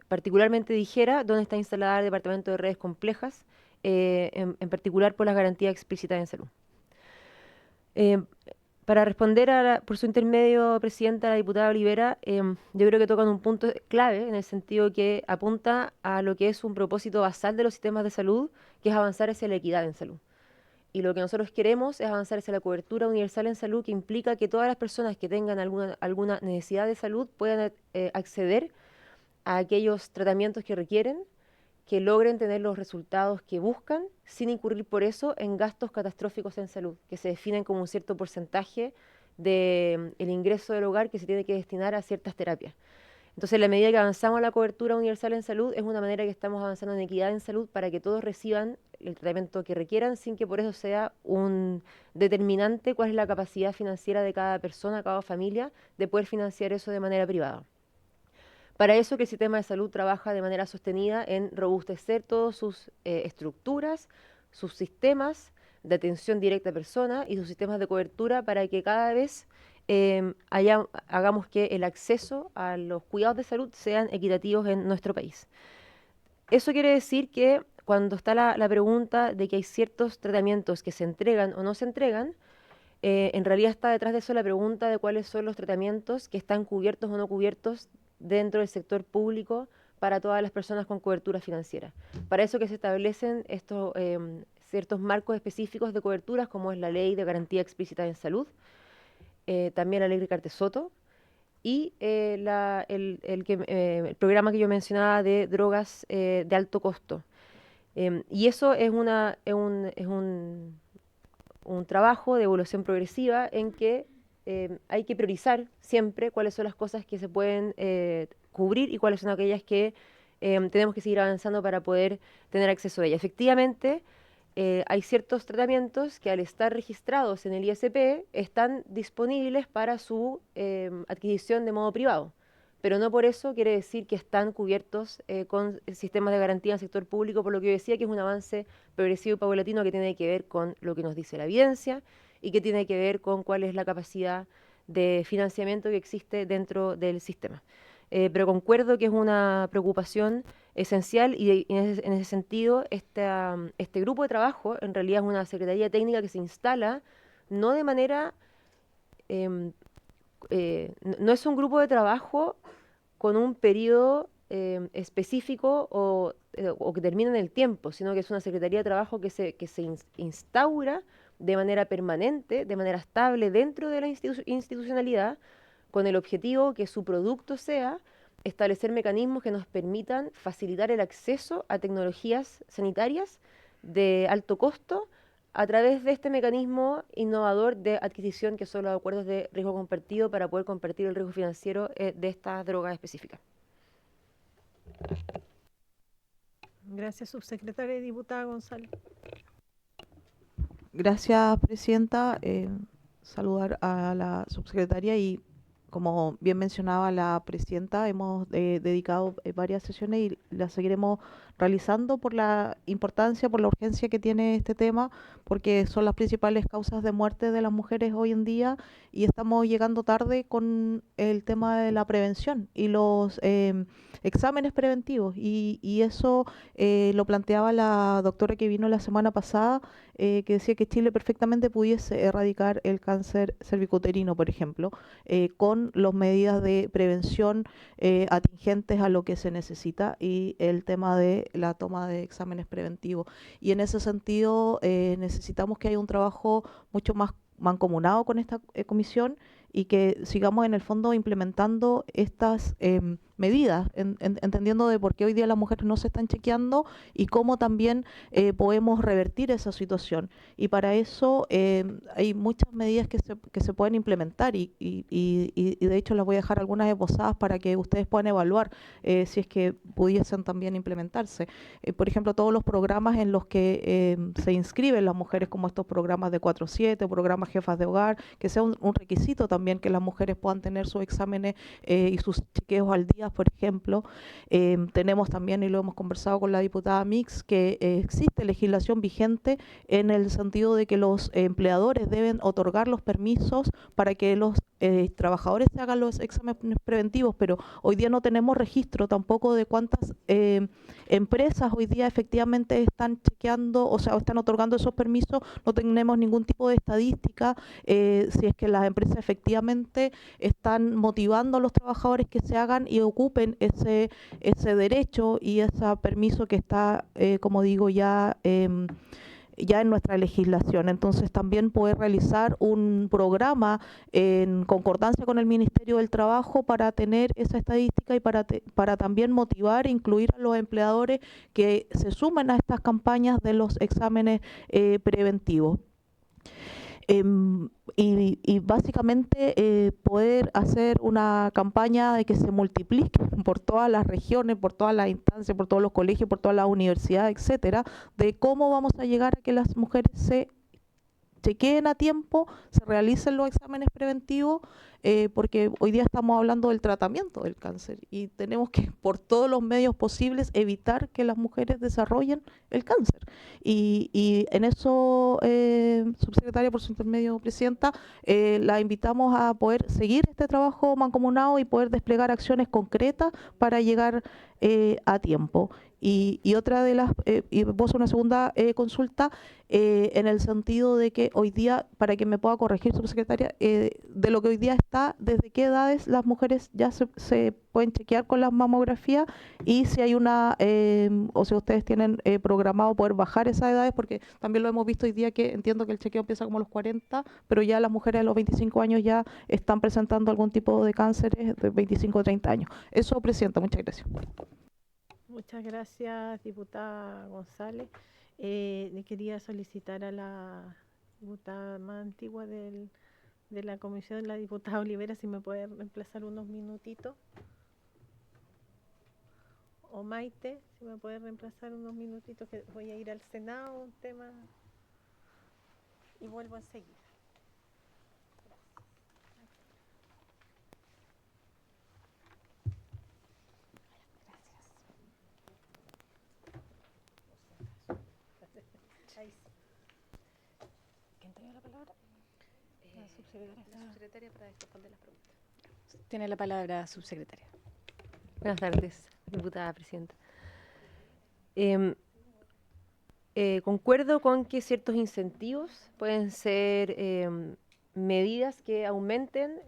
particularmente DIGERA, donde está instalada el Departamento de Redes Complejas, en particular por las garantías explícitas en salud. Para responder por su intermedio, Presidenta, a la diputada Olivera, yo creo que tocan un punto clave en el sentido que apunta a lo que es un propósito basal de los sistemas de salud, que es avanzar hacia la equidad en salud. Y lo que nosotros queremos es avanzar hacia la cobertura universal en salud, que implica que todas las personas que tengan alguna necesidad de salud puedan acceder a aquellos tratamientos que requieren, que logren tener los resultados que buscan, sin incurrir por eso en gastos catastróficos en salud, que se definen como un cierto porcentaje del ingreso del hogar que se tiene que destinar a ciertas terapias. Entonces, en la medida que avanzamos a la cobertura universal en salud, es una manera que estamos avanzando en equidad en salud para que todos reciban el tratamiento que requieran, sin que por eso sea un determinante cuál es la capacidad financiera de cada persona, cada familia, de poder financiar eso de manera privada. Para eso que el sistema de salud trabaja de manera sostenida en robustecer todas sus estructuras, sus sistemas de atención directa a personas y sus sistemas de cobertura para que cada vez hagamos que el acceso a los cuidados de salud sean equitativos en nuestro país. Eso quiere decir que cuando está la pregunta de que hay ciertos tratamientos que se entregan o no se entregan, en realidad está detrás de eso la pregunta de cuáles son los tratamientos que están cubiertos o no cubiertos dentro del sector público para todas las personas con cobertura financiera. Para eso que se establecen estos ciertos marcos específicos de coberturas, como es la Ley de Garantía Explícita en Salud, también la ley Ricarte Soto, y el programa que yo mencionaba de drogas de alto costo. Y eso es un trabajo de evolución progresiva en que hay que priorizar siempre cuáles son las cosas que se pueden cubrir y cuáles son aquellas que tenemos que seguir avanzando para poder tener acceso a ellas. Efectivamente, hay ciertos tratamientos que al estar registrados en el ISP están disponibles para su adquisición de modo privado, pero no por eso quiere decir que están cubiertos con sistemas de garantía en el sector público, por lo que yo decía que es un avance progresivo y paulatino que tiene que ver con lo que nos dice la evidencia y que tiene que ver con cuál es la capacidad de financiamiento que existe dentro del sistema. Pero concuerdo que es una preocupación esencial y en ese sentido este grupo de trabajo en realidad es una secretaría técnica que se instala no de manera, no es un grupo de trabajo con un periodo específico o que termina en el tiempo, sino que es una secretaría de trabajo que se instaura de manera permanente, de manera estable dentro de la institucionalidad, con el objetivo que su producto sea establecer mecanismos que nos permitan facilitar el acceso a tecnologías sanitarias de alto costo a través de este mecanismo innovador de adquisición que son los acuerdos de riesgo compartido para poder compartir el riesgo financiero de estas drogas específicas. Gracias, subsecretaria y diputada González. Gracias, presidenta. Saludar a la subsecretaria y, como bien mencionaba la presidenta, hemos dedicado varias sesiones y las seguiremos realizando por la importancia, por la urgencia que tiene este tema, porque son las principales causas de muerte de las mujeres hoy en día y estamos llegando tarde con el tema de la prevención y los exámenes preventivos y eso lo planteaba la doctora que vino la semana pasada, que decía que Chile perfectamente pudiese erradicar el cáncer cervicuterino, por ejemplo, con las medidas de prevención atingentes a lo que se necesita y el tema de la toma de exámenes preventivos. Y en ese sentido necesitamos que haya un trabajo mucho más mancomunado con esta comisión y que sigamos en el fondo implementando estas medidas, entendiendo de por qué hoy día las mujeres no se están chequeando y cómo también podemos revertir esa situación. Y para eso hay muchas medidas que se pueden implementar y de hecho las voy a dejar algunas esbozadas para que ustedes puedan evaluar si es que pudiesen también implementarse. Por ejemplo, todos los programas en los que se inscriben las mujeres, como estos programas de 4/7, programas jefas de hogar, que sea un requisito también que las mujeres puedan tener sus exámenes y sus chequeos al día, por ejemplo. Tenemos también, y lo hemos conversado con la diputada Mix, que existe legislación vigente en el sentido de que los empleadores deben otorgar los permisos para que los trabajadores se hagan los exámenes preventivos, pero hoy día no tenemos registro tampoco de cuántas empresas hoy día efectivamente están chequeando, o sea, están otorgando esos permisos. No tenemos ningún tipo de estadística si es que las empresas efectivamente están motivando a los trabajadores que se hagan y ocupen ese derecho y ese permiso que está, como digo, ya en nuestra legislación. Entonces también poder realizar un programa en concordancia con el Ministerio del Trabajo para tener esa estadística y para también motivar e incluir a los empleadores que se sumen a estas campañas de los exámenes preventivos. Y básicamente poder hacer una campaña de que se multiplique por todas las regiones, por todas las instancias, por todos los colegios, por todas las universidades, etcétera, de cómo vamos a llegar a que las mujeres se chequeen a tiempo, se realicen los exámenes preventivos, porque hoy día estamos hablando del tratamiento del cáncer y tenemos que, por todos los medios posibles, evitar que las mujeres desarrollen el cáncer. Y en eso, subsecretaria, por su intermedio, presidenta, la invitamos a poder seguir este trabajo mancomunado y poder desplegar acciones concretas para llegar a tiempo. Y otra de las, y vos una segunda consulta, en el sentido de que hoy día, para que me pueda corregir, subsecretaria, de lo que hoy día está, ¿desde qué edades las mujeres ya se pueden chequear con la mamografía? Y si hay una, o si ustedes tienen programado poder bajar esas edades, porque también lo hemos visto hoy día, que entiendo que el chequeo empieza como a los 40, pero ya las mujeres a los 25 años ya están presentando algún tipo de cánceres de 25 o 30 años. Eso, Presidenta, muchas gracias. Muchas gracias, diputada González. Le quería solicitar a la diputada más antigua de la comisión, la diputada Olivera, si me puede reemplazar unos minutitos. O Maite, si me puede reemplazar unos minutitos, que voy a ir al Senado, un tema, y vuelvo enseguida. ¿Quién tenía la palabra? La subsecretaria para responder las preguntas. Tiene la palabra, subsecretaria. Buenas tardes, diputada presidenta. Concuerdo con que ciertos incentivos pueden ser medidas que aumenten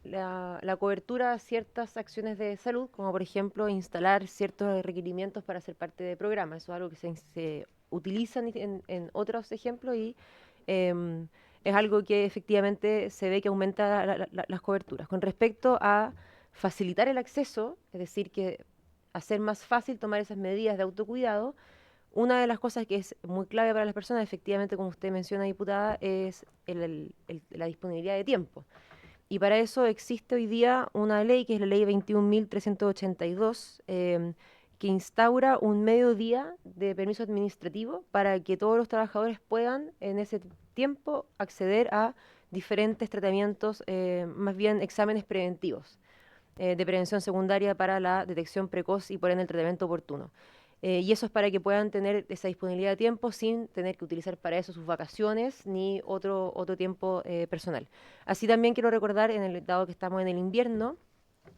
la cobertura a ciertas acciones de salud, como por ejemplo instalar ciertos requerimientos para ser parte de programas. Eso es algo que se utiliza en otros ejemplos y es algo que efectivamente se ve que aumenta las coberturas. Con respecto a facilitar el acceso, es decir, que hacer más fácil tomar esas medidas de autocuidado, una de las cosas que es muy clave para las personas, efectivamente, como usted menciona, diputada, es la disponibilidad de tiempo. Y para eso existe hoy día una ley, que es la ley 21.382, que instaura un mediodía de permiso administrativo para que todos los trabajadores puedan en ese tiempo acceder a diferentes tratamientos, más bien exámenes preventivos, de prevención secundaria para la detección precoz y por ende el tratamiento oportuno. Y eso es para que puedan tener esa disponibilidad de tiempo sin tener que utilizar para eso sus vacaciones ni otro tiempo personal. Así también quiero recordar, dado que estamos en el invierno,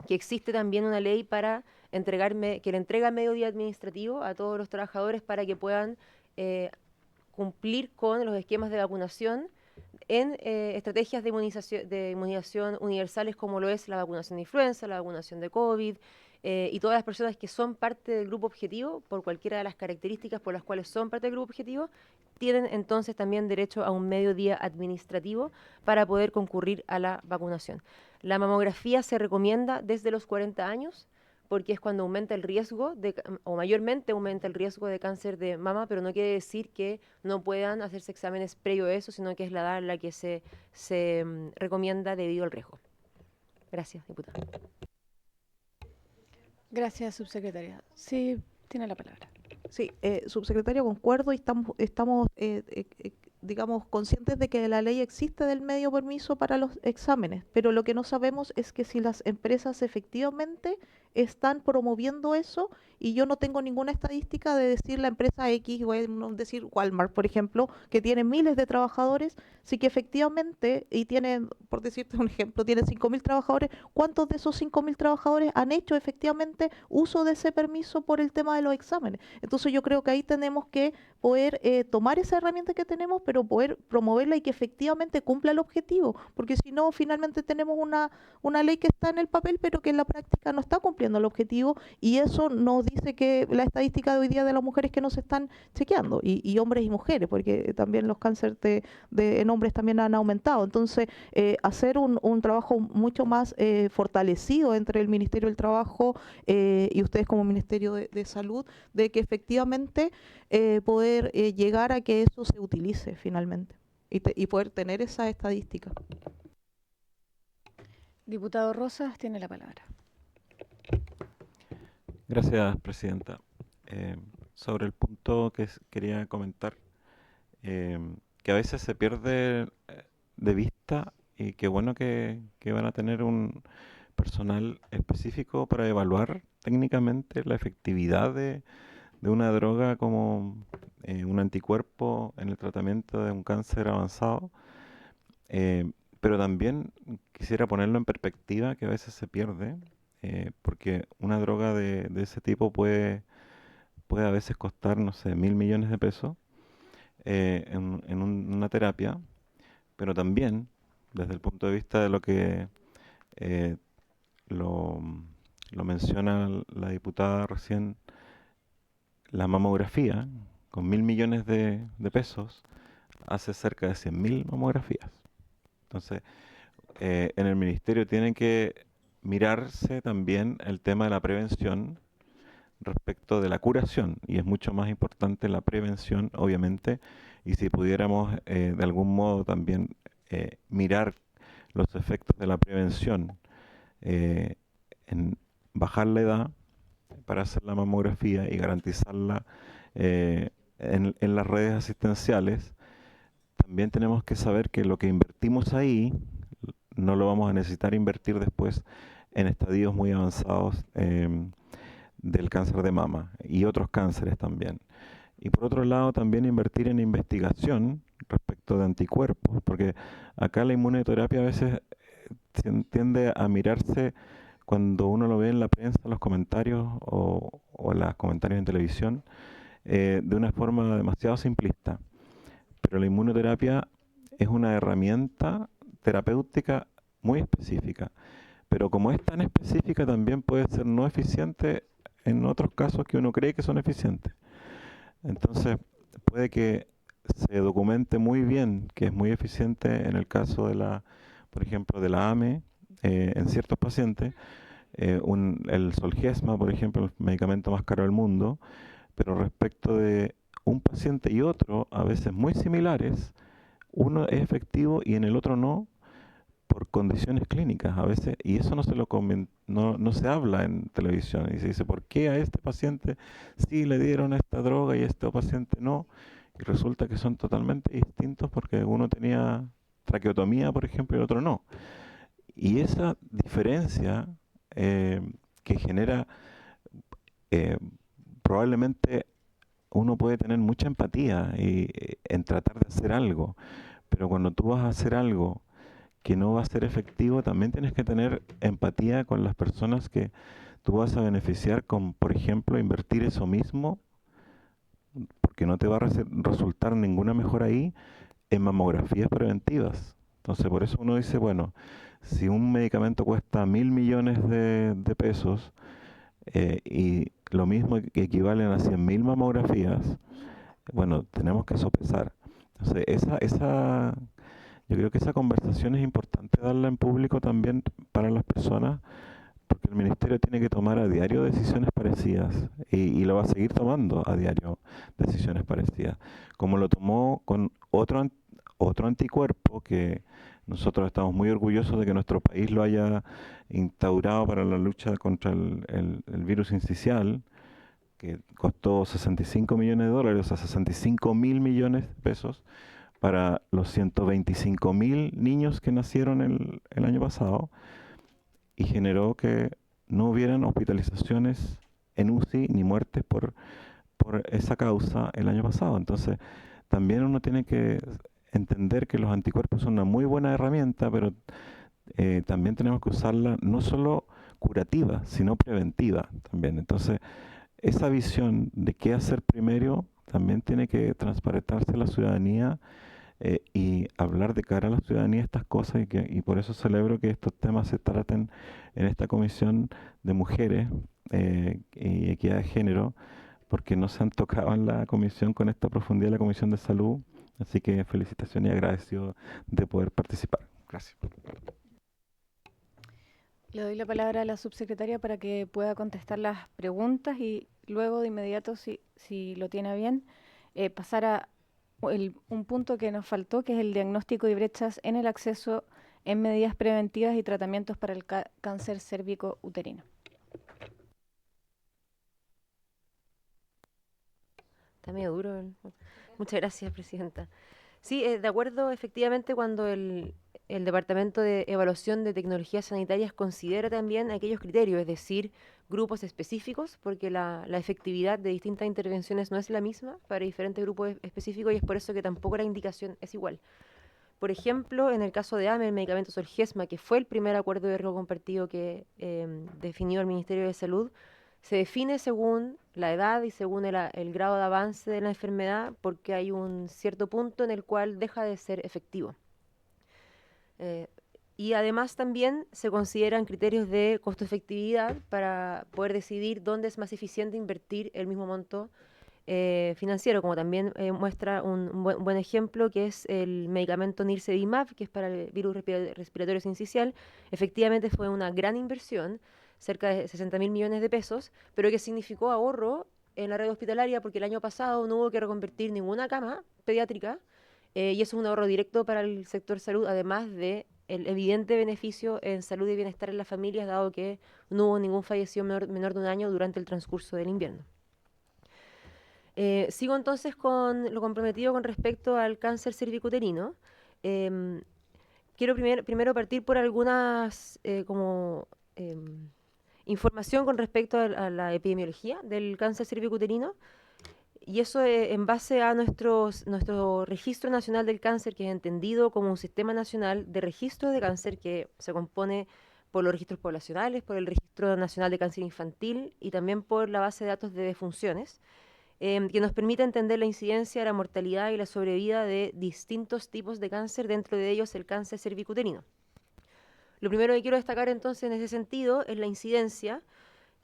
que existe también una ley para que le entrega mediodía administrativo a todos los trabajadores para que puedan cumplir con los esquemas de vacunación en estrategias de inmunización universales, como lo es la vacunación de influenza, la vacunación de COVID, y todas las personas que son parte del grupo objetivo, por cualquiera de las características por las cuales son parte del grupo objetivo, tienen entonces también derecho a un mediodía administrativo para poder concurrir a la vacunación. La mamografía se recomienda desde los 40 años, porque es cuando aumenta el riesgo, o mayormente aumenta el riesgo de cáncer de mama, pero no quiere decir que no puedan hacerse exámenes previo a eso, sino que es la edad en la que se recomienda debido al riesgo. Gracias, diputada. Gracias, subsecretaria. Sí, tiene la palabra. Sí, subsecretario, concuerdo y estamos digamos, conscientes de que la ley existe del medio permiso para los exámenes, pero lo que no sabemos es que si las empresas efectivamente están promoviendo eso, y yo no tengo ninguna estadística de decir la empresa X, voy a decir Walmart, por ejemplo, que tiene miles de trabajadores, sí que efectivamente, y tiene, por decirte un ejemplo, tiene 5.000 trabajadores, ¿cuántos de esos 5.000 trabajadores han hecho efectivamente uso de ese permiso por el tema de los exámenes? Entonces yo creo que ahí tenemos que poder tomar esa herramienta que tenemos, pero poder promoverla y que efectivamente cumpla el objetivo, porque si no, finalmente tenemos una ley que está en el papel, pero que en la práctica no está cumpliendo el objetivo, y eso nos dice que la estadística de hoy día de las mujeres que nos están chequeando, y hombres y mujeres, porque también los cánceres en hombres también han aumentado. Entonces, hacer un trabajo mucho más fortalecido entre el Ministerio del Trabajo y ustedes como Ministerio de Salud, de que efectivamente poder llegar a que eso se utilice finalmente y poder tener esa estadística. Diputado Rosas, tiene la palabra. Gracias, presidenta. Sobre el punto que quería comentar, que a veces se pierde de vista, y qué bueno que van a tener un personal específico para evaluar técnicamente la efectividad de una droga como un anticuerpo en el tratamiento de un cáncer avanzado, pero también quisiera ponerlo en perspectiva, que a veces se pierde, porque una droga de ese tipo puede puede a veces costar, no sé, 1.000 millones de pesos una terapia, pero también desde el punto de vista de lo que eh, lo, lo menciona la diputada recién, la mamografía, con 1.000 millones de pesos, hace cerca de 100.000 mamografías. Entonces, en el ministerio tienen que mirarse también el tema de la prevención respecto de la curación, y es mucho más importante la prevención, obviamente, y si pudiéramos de algún modo también mirar los efectos de la prevención, en bajar la edad para hacer la mamografía y garantizarla en las redes asistenciales, también tenemos que saber que lo que invertimos ahí no lo vamos a necesitar invertir después en estadios muy avanzados del cáncer de mama y otros cánceres también. Y por otro lado, también invertir en investigación respecto de anticuerpos, porque acá la inmunoterapia a veces tiende a mirarse cuando uno lo ve en la prensa, los comentarios o los comentarios en televisión, de una forma demasiado simplista. Pero la inmunoterapia es una herramienta terapéutica muy específica. Pero como es tan específica, también puede ser no eficiente en otros casos que uno cree que son eficientes. Entonces, puede que se documente muy bien que es muy eficiente en el caso de por ejemplo, de la AME en ciertos pacientes, el Zolgensma, por ejemplo, el medicamento más caro del mundo, pero respecto de un paciente y otro, a veces muy similares, uno es efectivo y en el otro no, por condiciones clínicas a veces, y eso no se habla en televisión, y se dice, ¿por qué a este paciente sí le dieron esta droga y a este paciente no? Y resulta que son totalmente distintos porque uno tenía traqueotomía, por ejemplo, y el otro no. Y esa diferencia que genera, eh, probablemente uno puede tener mucha empatía en tratar de hacer algo, pero cuando tú vas a hacer algo que no va a ser efectivo, también tienes que tener empatía con las personas que tú vas a beneficiar con, por ejemplo, invertir eso mismo, porque no te va a resultar ninguna mejora ahí en mamografías preventivas. Entonces, por eso uno dice, bueno, si un medicamento cuesta 1.000 millones de pesos y lo mismo que equivalen a 100.000 mamografías, bueno, tenemos que sopesar. Entonces, yo creo que esa conversación es importante darla en público también para las personas, porque el ministerio tiene que tomar a diario decisiones parecidas y lo va a seguir tomando a diario decisiones parecidas, como lo tomó con otro anticuerpo que nosotros estamos muy orgullosos de que nuestro país lo haya instaurado para la lucha contra el virus incisional, que costó 65 millones de dólares, o sea, 65.000 millones de pesos para los 125.000 niños que nacieron el año pasado, y generó que no hubieran hospitalizaciones en UCI ni muertes por esa causa el año pasado. Entonces, también uno tiene que entender que los anticuerpos son una muy buena herramienta, pero también tenemos que usarla no solo curativa, sino preventiva también. Entonces, esa visión de qué hacer primero también tiene que transparentarse a la ciudadanía y hablar de cara a la ciudadanía estas cosas, y por eso celebro que estos temas se traten en esta comisión de mujeres y equidad de género, porque no se han tocado en la comisión con esta profundidad, la comisión de salud. Así que felicitaciones y agradecido de poder participar. Gracias. Le doy la palabra a la subsecretaria para que pueda contestar las preguntas y luego de inmediato, si lo tiene bien, pasar a un punto que nos faltó, que es el diagnóstico de brechas en el acceso en medidas preventivas y tratamientos para el cáncer cérvico uterino. Está medio duro. Muchas gracias, presidenta. Sí, de acuerdo, efectivamente, cuando el Departamento de Evaluación de Tecnologías Sanitarias considera también aquellos criterios, es decir, grupos específicos, porque la efectividad de distintas intervenciones no es la misma para diferentes grupos específicos, y es por eso que tampoco la indicación es igual. Por ejemplo, en el caso de AME, el medicamento Zolgensma, que fue el primer acuerdo de riesgo compartido que definió el Ministerio de Salud, Se define según la edad y según el grado de avance de la enfermedad, porque hay un cierto punto en el cual deja de ser efectivo. Y además también se consideran criterios de costo-efectividad para poder decidir dónde es más eficiente invertir el mismo monto financiero, como también muestra un buen ejemplo, que es el medicamento Nirsevimab, que es para el virus respiratorio sincicial. Efectivamente fue una gran inversión, cerca de 60.000 millones de pesos, pero que significó ahorro en la red hospitalaria, porque el año pasado no hubo que reconvertir ninguna cama pediátrica, y eso es un ahorro directo para el sector salud, además de el evidente beneficio en salud y bienestar en las familias, dado que no hubo ningún fallecido menor de un año durante el transcurso del invierno. Sigo entonces con lo comprometido con respecto al cáncer cervicuterino. Quiero primero partir por algunas información con respecto a la epidemiología del cáncer cervicuterino. Y eso en base a nuestro Registro Nacional del Cáncer, que es entendido como un sistema nacional de registro de cáncer que se compone por los registros poblacionales, por el Registro Nacional de Cáncer Infantil y también por la base de datos de defunciones, que nos permite entender la incidencia, la mortalidad y la sobrevida de distintos tipos de cáncer, dentro de ellos el cáncer cervicuterino. Lo primero que quiero destacar entonces en ese sentido es la incidencia,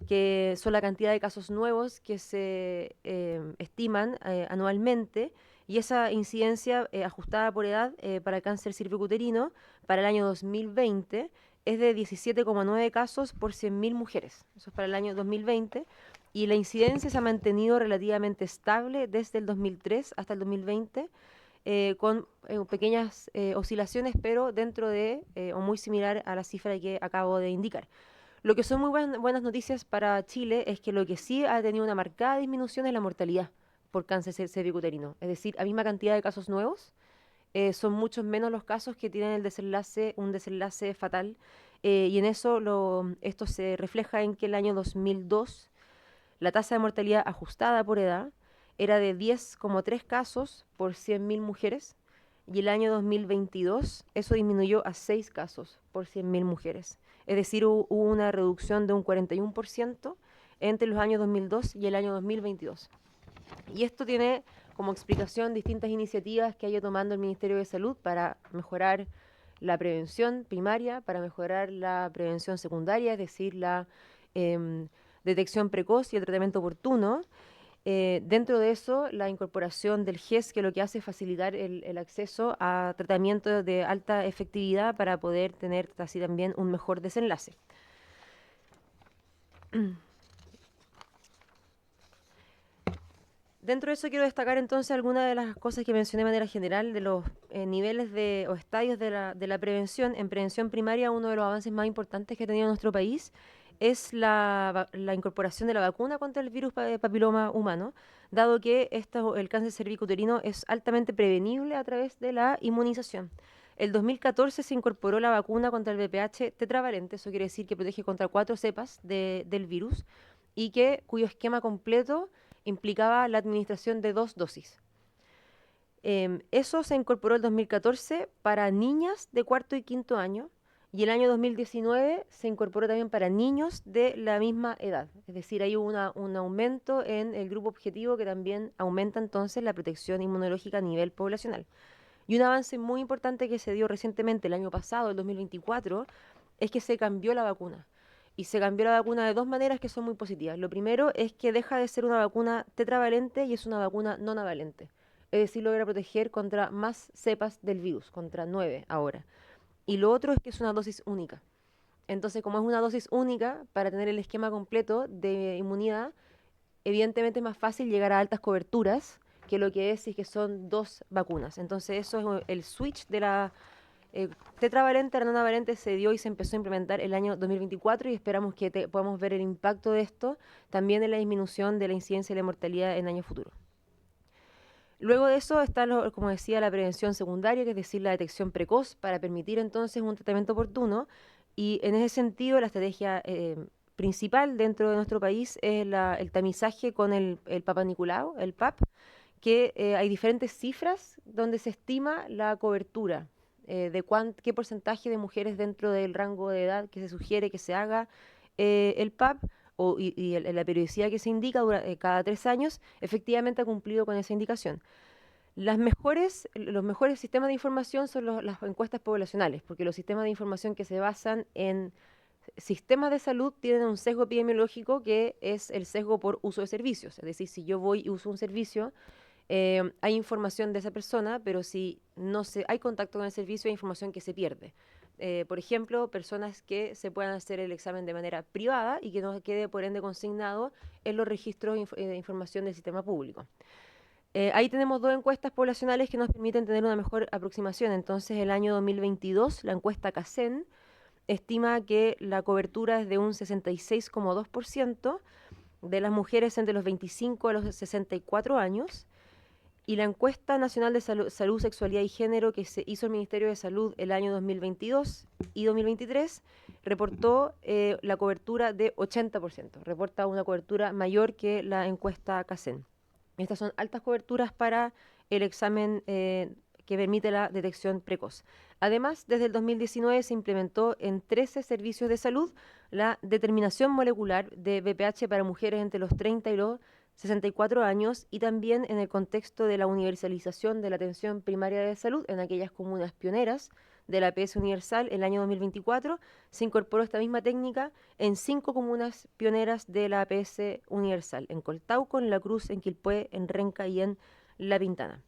que son la cantidad de casos nuevos que se estiman anualmente, y esa incidencia ajustada por edad para el cáncer cervicuterino para el año 2020 es de 17,9 casos por 100.000 mujeres. Eso es para el año 2020, y la incidencia se ha mantenido relativamente estable desde el 2003 hasta el 2020, con pequeñas oscilaciones, pero dentro de o muy similar a la cifra que acabo de indicar. Lo que son muy buenas noticias para Chile es que lo que sí ha tenido una marcada disminución es la mortalidad por cáncer cervicuterino. Es decir, a misma cantidad de casos nuevos, son muchos menos los casos que tienen un desenlace fatal. Y en eso esto se refleja en que el año 2002 la tasa de mortalidad ajustada por edad era de 10,3 casos por 100.000 mujeres, y el año 2022 eso disminuyó a 6 casos por 100.000 mujeres. Es decir, hubo una reducción de un 41% entre los años 2002 y el año 2022. Y esto tiene como explicación distintas iniciativas que ha ido tomando el Ministerio de Salud para mejorar la prevención primaria, para mejorar la prevención secundaria, es decir, la detección precoz y el tratamiento oportuno. Dentro de eso, la incorporación del GES, que lo que hace es facilitar el acceso a tratamientos de alta efectividad para poder tener así también un mejor desenlace. Dentro de eso quiero destacar entonces algunas de las cosas que mencioné de manera general de los niveles o estadios de la prevención. En prevención primaria, uno de los avances más importantes que ha tenido nuestro país es la incorporación de la vacuna contra el virus papiloma humano, dado que el cáncer cervicuterino es altamente prevenible a través de la inmunización. El 2014 se incorporó la vacuna contra el VPH tetravalente, eso quiere decir que protege contra 4 cepas del virus, y cuyo esquema completo implicaba la administración de 2 dosis. Eso se incorporó el 2014 para niñas de 4º y 5º año, y el año 2019 se incorporó también para niños de la misma edad. Es decir, hay un aumento en el grupo objetivo que también aumenta entonces la protección inmunológica a nivel poblacional. Y un avance muy importante que se dio recientemente, el año pasado, el 2024, es que se cambió la vacuna. Y se cambió la vacuna de 2 maneras que son muy positivas. Lo primero es que deja de ser una vacuna tetravalente y es una vacuna nonavalente. Es decir, logra proteger contra más cepas del virus, contra 9 ahora. Y lo otro es que es una dosis única. Entonces, como es una dosis única, para tener el esquema completo de inmunidad, evidentemente es más fácil llegar a altas coberturas que lo que es si es que son 2 vacunas. Entonces, eso es el switch de la tetravalente a la nonavalente se dio y se empezó a implementar el año 2024, y esperamos que podamos ver el impacto de esto también en la disminución de la incidencia y la mortalidad en años futuros. Luego de eso está, como decía, la prevención secundaria, que es decir, la detección precoz, para permitir entonces un tratamiento oportuno. Y en ese sentido, la estrategia principal dentro de nuestro país es el tamizaje con el Papa Nicolau, el PAP, que hay diferentes cifras donde se estima la cobertura, de qué porcentaje de mujeres dentro del rango de edad que se sugiere que se haga el PAP la periodicidad que se indica cada 3 años, efectivamente ha cumplido con esa indicación. Los mejores sistemas de información son las encuestas poblacionales, porque los sistemas de información que se basan en sistemas de salud tienen un sesgo epidemiológico que es el sesgo por uso de servicios. Es decir, si yo voy y uso un servicio, hay información de esa persona, pero si no hay contacto con el servicio, hay información que se pierde. Por ejemplo, personas que se puedan hacer el examen de manera privada y que no quede por ende consignado en los registros de información del sistema público. Ahí tenemos 2 encuestas poblacionales que nos permiten tener una mejor aproximación. Entonces, el año 2022, la encuesta CACEN estima que la cobertura es de un 66,2% de las mujeres entre los 25 a los 64 años. Y la encuesta nacional de salud, sexualidad y género que se hizo el Ministerio de Salud el año 2022 y 2023 reportó la cobertura de 80%. Reporta una cobertura mayor que la encuesta CACEN. Estas son altas coberturas para el examen que permite la detección precoz. Además, desde el 2019 se implementó en 13 servicios de salud la determinación molecular de VPH para mujeres entre los 30 y los 64 años y también en el contexto de la universalización de la atención primaria de salud en aquellas comunas pioneras de la APS universal. En el año 2024 se incorporó esta misma técnica en 5 comunas pioneras de la APS universal, en Coltauco, en La Cruz, en Quilpué, en Renca y en La Pintana.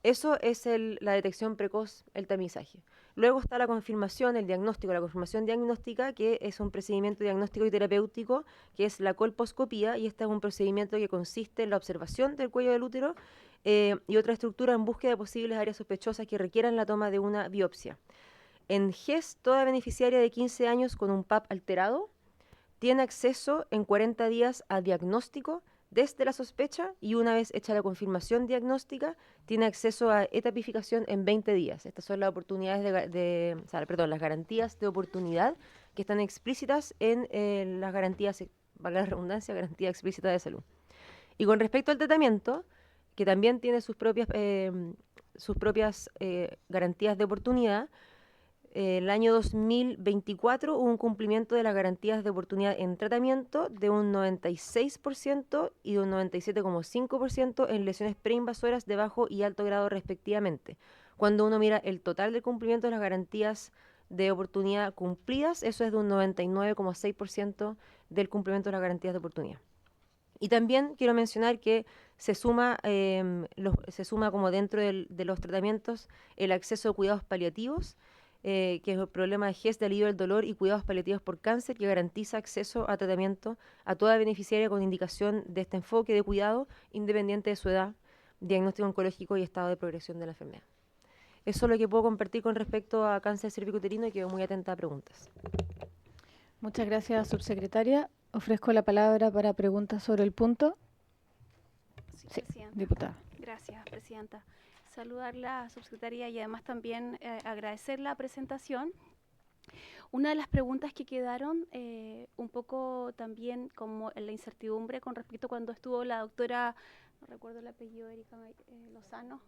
Eso es la detección precoz, el tamizaje. Luego está la confirmación, el diagnóstico, la confirmación diagnóstica, que es un procedimiento diagnóstico y terapéutico, que es la colposcopía, y este es un procedimiento que consiste en la observación del cuello del útero y otra estructura en búsqueda de posibles áreas sospechosas que requieran la toma de una biopsia. En GES, toda beneficiaria de 15 años con un PAP alterado tiene acceso en 40 días a diagnóstico desde la sospecha y una vez hecha la confirmación diagnóstica, tiene acceso a etapificación en 20 días. Estas son las oportunidades las garantías de oportunidad que están explícitas en las garantías, valga la redundancia, garantía explícita de salud. Y con respecto al tratamiento, que también tiene sus propias garantías de oportunidad, el año 2024 hubo un cumplimiento de las garantías de oportunidad en tratamiento de un 96% y de un 97,5% en lesiones preinvasoras de bajo y alto grado respectivamente. Cuando uno mira el total del cumplimiento de las garantías de oportunidad cumplidas, eso es de un 99,6% del cumplimiento de las garantías de oportunidad. Y también quiero mencionar que se suma como dentro de los tratamientos el acceso a cuidados paliativos, que es el problema de GES de alivio del dolor y cuidados paliativos por cáncer, que garantiza acceso a tratamiento a toda beneficiaria con indicación de este enfoque de cuidado, independiente de su edad, diagnóstico oncológico y estado de progresión de la enfermedad. Eso es lo que puedo compartir con respecto a cáncer cervicuterino y quedo muy atenta a preguntas. Muchas gracias, subsecretaria. Ofrezco la palabra para preguntas sobre el punto. Sí, presidenta. Diputada. Gracias, presidenta. Saludar la subsecretaría y además también agradecer la presentación. Una de las preguntas que quedaron un poco también como en la incertidumbre con respecto a cuando estuvo la doctora, no recuerdo el apellido, Erika Lozano,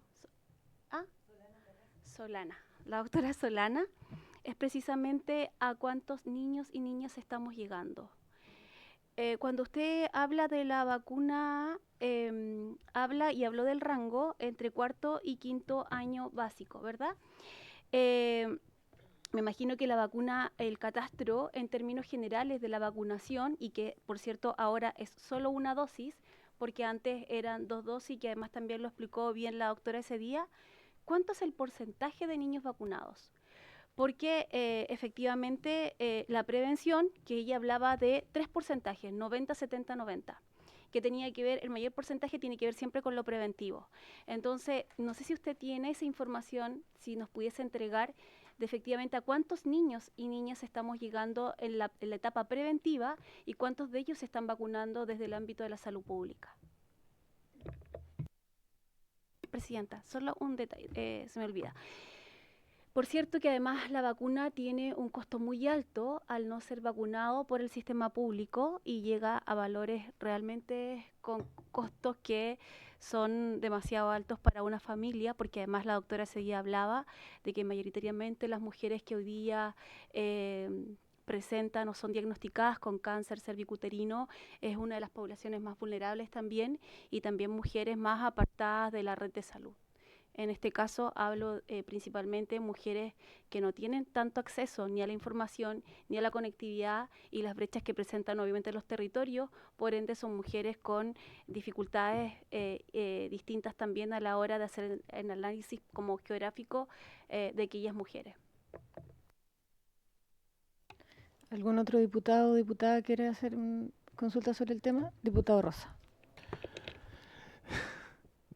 Solana, la doctora Solana, es precisamente a cuántos niños y niñas estamos llegando. Cuando usted habla de la vacuna, habló del rango entre 4º y 5º año básico, ¿verdad? Me imagino que la vacuna, el catastro en términos generales de la vacunación, y que por cierto ahora es solo una dosis, porque antes eran 2 dosis, que además también lo explicó bien la doctora ese día. ¿Cuánto es el porcentaje de niños vacunados? Porque efectivamente la prevención, que ella hablaba de 3 porcentajes, 90, 70, 90, que tenía que ver, el mayor porcentaje tiene que ver siempre con lo preventivo. Entonces, no sé si usted tiene esa información, si nos pudiese entregar de efectivamente a cuántos niños y niñas estamos llegando en la etapa preventiva y cuántos de ellos se están vacunando desde el ámbito de la salud pública. Presidenta, solo un detalle, se me olvida. Por cierto que además la vacuna tiene un costo muy alto al no ser vacunado por el sistema público y llega a valores realmente con costos que son demasiado altos para una familia, porque además la doctora ese día hablaba de que mayoritariamente las mujeres que hoy día presentan o son diagnosticadas con cáncer cervicuterino, es una de las poblaciones más vulnerables también, y también mujeres más apartadas de la red de salud. En este caso hablo principalmente de mujeres que no tienen tanto acceso ni a la información ni a la conectividad y las brechas que presentan obviamente los territorios, por ende son mujeres con dificultades distintas también a la hora de hacer el análisis como geográfico de aquellas mujeres. ¿Algún otro diputado o diputada quiere hacer consulta sobre el tema? Diputado Rosa.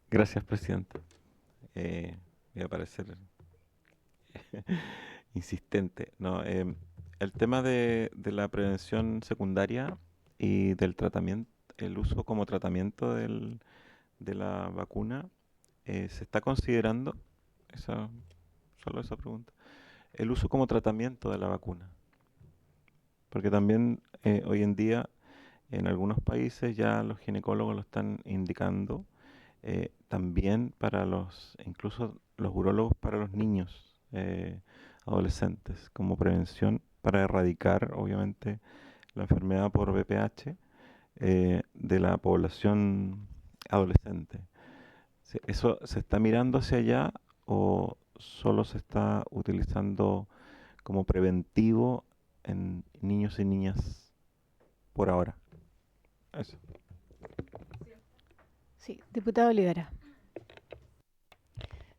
Gracias, Presidenta. Voy a parecer insistente. No, el tema de la prevención secundaria y del tratamiento, el uso como tratamiento de la vacuna, ¿se está considerando, solo esa pregunta, el uso como tratamiento de la vacuna? Porque también hoy en día en algunos países ya los ginecólogos lo están indicando, también para incluso los urólogos para los niños adolescentes, como prevención para erradicar, obviamente, la enfermedad por VPH de la población adolescente. ¿Eso se está mirando hacia allá o solo se está utilizando como preventivo en niños y niñas por ahora? Eso. Sí, diputado Olivera.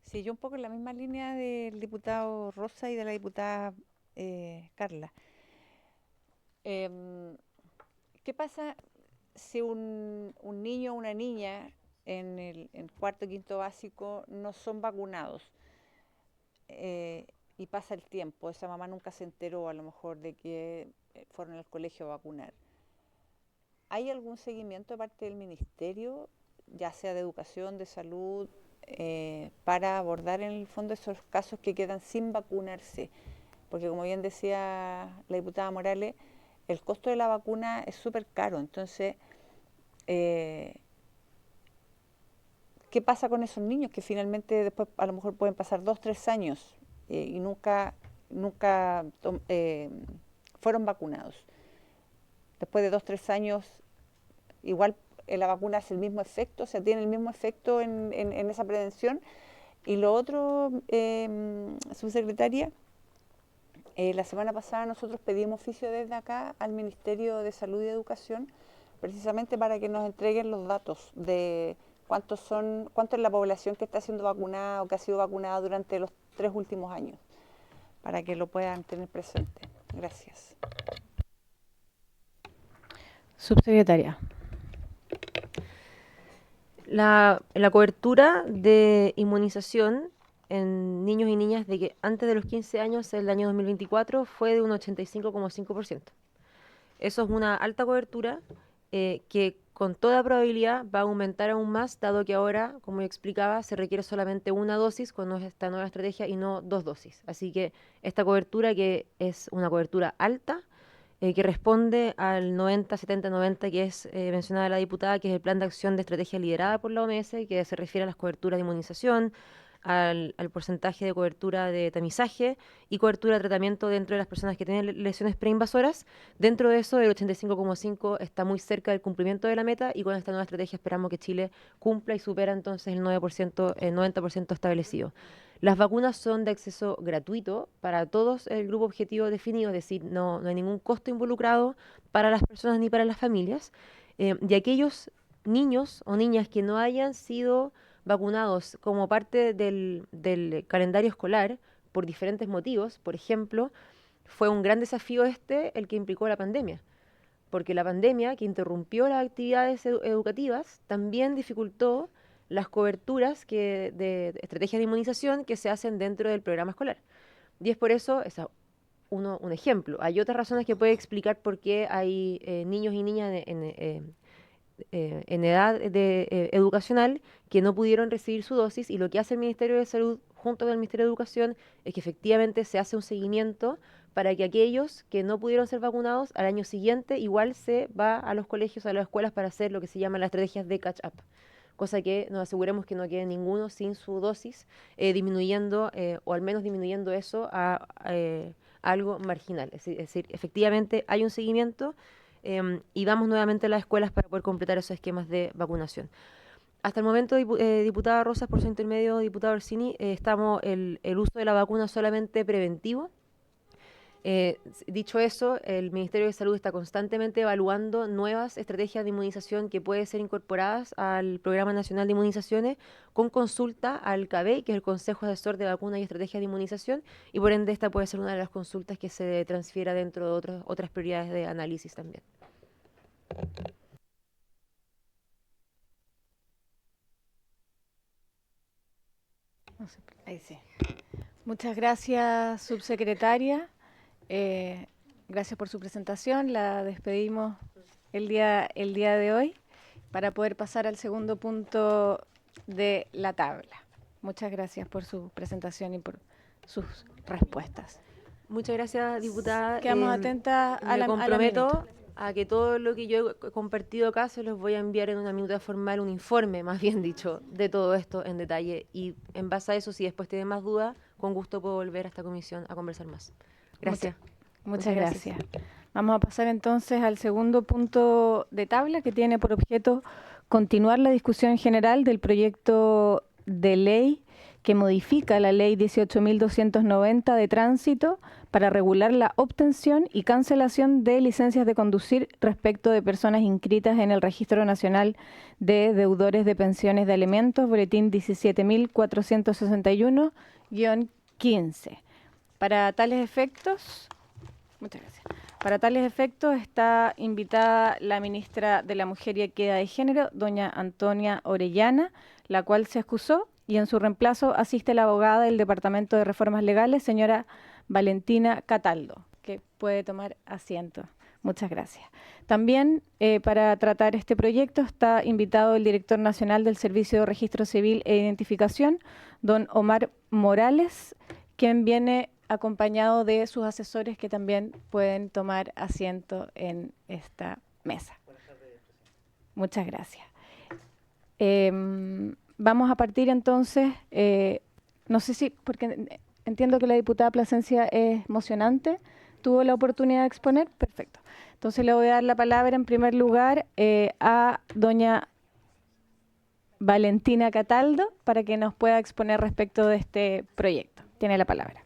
Sí, yo un poco en la misma línea del diputado Rosa y de la diputada Carla. ¿Qué pasa si un niño o una niña en cuarto o quinto básico no son vacunados? Y pasa el tiempo, esa mamá nunca se enteró a lo mejor de que fueron al colegio a vacunar. ¿Hay algún seguimiento de parte del Ministerio, ya sea de Educación, de Salud, para abordar en el fondo esos casos que quedan sin vacunarse? Porque como bien decía la diputada Morales, el costo de la vacuna es súper caro. Entonces, ¿qué pasa con esos niños que finalmente después a lo mejor pueden pasar 2, 3 años y nunca fueron vacunados? Después de 2, 3 años, igual la vacuna hace el mismo efecto, o sea, tiene el mismo efecto en esa prevención. Y lo otro, subsecretaria, la semana pasada nosotros pedimos oficio desde acá al Ministerio de Salud y Educación, precisamente para que nos entreguen los datos de cuánto es la población que está siendo vacunada o que ha sido vacunada durante los 3 últimos años, para que lo puedan tener presente. Gracias. Subsecretaria. La cobertura de inmunización en niños y niñas de que antes de los 15 años el año 2024 fue de un 85,5%. Eso es una alta cobertura que con toda probabilidad va a aumentar aún más, dado que ahora, como yo explicaba, se requiere solamente una dosis con esta nueva estrategia y no 2 dosis. Así que esta cobertura, que es una cobertura alta, que responde al 90, 70, 90 que es mencionada la diputada, que es el Plan de Acción de Estrategia liderada por la OMS, que se refiere a las coberturas de inmunización, al porcentaje de cobertura de tamizaje y cobertura de tratamiento dentro de las personas que tienen lesiones preinvasoras. Dentro de eso, el 85,5 está muy cerca del cumplimiento de la meta, y con esta nueva estrategia esperamos que Chile cumpla y supera entonces el 9%, el 90% establecido. Las vacunas son de acceso gratuito para todos el grupo objetivo definido, es decir, no hay ningún costo involucrado para las personas ni para las familias. Y aquellos niños o niñas que no hayan sido vacunados como parte del calendario escolar por diferentes motivos, por ejemplo, fue un gran desafío el que implicó la pandemia, porque la pandemia, que interrumpió las actividades educativas, también dificultó las coberturas de estrategias de inmunización que se hacen dentro del programa escolar. Y es por eso, un ejemplo. Hay otras razones que puede explicar por qué hay niños y niñas en edad educacional que no pudieron recibir su dosis, y lo que hace el Ministerio de Salud junto con el Ministerio de Educación es que efectivamente se hace un seguimiento para que aquellos que no pudieron ser vacunados al año siguiente igual se va a los colegios, a las escuelas, para hacer lo que se llama las estrategias de catch-up, cosa que nos aseguremos que no quede ninguno sin su dosis, disminuyendo o al menos disminuyendo eso a algo marginal. Es decir, efectivamente hay un seguimiento y vamos nuevamente a las escuelas para poder completar esos esquemas de vacunación. Hasta el momento, diputada Rosas, por su intermedio, diputado Orsini, estamos el uso de la vacuna solamente preventivo. Dicho eso, el Ministerio de Salud está constantemente evaluando nuevas estrategias de inmunización que pueden ser incorporadas al Programa Nacional de Inmunizaciones con consulta al CABEI, que es el Consejo Asesor de Vacunas y Estrategias de Inmunización, y por ende esta puede ser una de las consultas que se transfiera dentro de otras prioridades de análisis también. Ahí sí. Muchas gracias, subsecretaria. Gracias por su presentación. La despedimos el día de hoy para poder pasar al segundo punto de la tabla. Muchas gracias por su presentación y por sus respuestas. Muchas gracias, diputada. Quedamos atentas a la Me comprometo a que todo lo que yo he compartido acá se los voy a enviar en una minuta formal, un informe, más bien dicho, de todo esto en detalle. Y en base a eso, si después tienen más dudas, con gusto puedo volver a esta comisión a conversar más. Gracias. Muchas gracias. Vamos a pasar entonces al segundo punto de tabla, que tiene por objeto continuar la discusión general del proyecto de ley que modifica la ley 18.290 de tránsito para regular la obtención y cancelación de licencias de conducir respecto de personas inscritas en el Registro Nacional de Deudores de Pensiones de Alimentos, boletín 17.461-15. Para tales efectos, muchas gracias. Para tales efectos está invitada la ministra de la Mujer y Equidad de Género, doña Antonia Orellana, la cual se excusó, y en su reemplazo asiste la abogada del Departamento de Reformas Legales, señora Valentina Cataldo, que puede tomar asiento. Muchas gracias. También para tratar este proyecto está invitado el director nacional del Servicio de Registro Civil e Identificación, don Omar Morales, quien viene acompañado de sus asesores que también pueden tomar asiento en esta mesa. Muchas gracias. Vamos a partir entonces, no sé si, porque entiendo que la diputada Plasencia es mocionante, tuvo la oportunidad de exponer, perfecto. Entonces le voy a dar la palabra en primer lugar a doña Valentina Cataldo para que nos pueda exponer respecto de este proyecto. Tiene la palabra.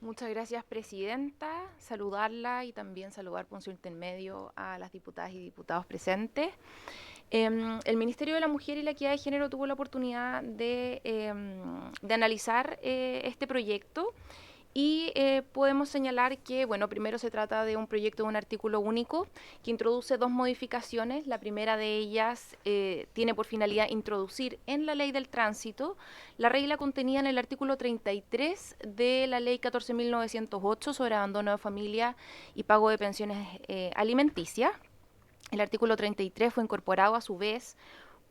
Muchas gracias, presidenta. Saludarla y también saludar por su intermedio a las diputadas y diputados presentes. El Ministerio de la Mujer y la Equidad de Género tuvo la oportunidad de analizar este proyecto y podemos señalar que, bueno, primero se trata de un proyecto de un artículo único que introduce dos modificaciones. La primera de ellas tiene por finalidad introducir en la ley del tránsito la regla contenida en el artículo 33 de la ley 14.908 sobre abandono de familia y pago de pensiones alimenticias. El artículo 33 fue incorporado a su vez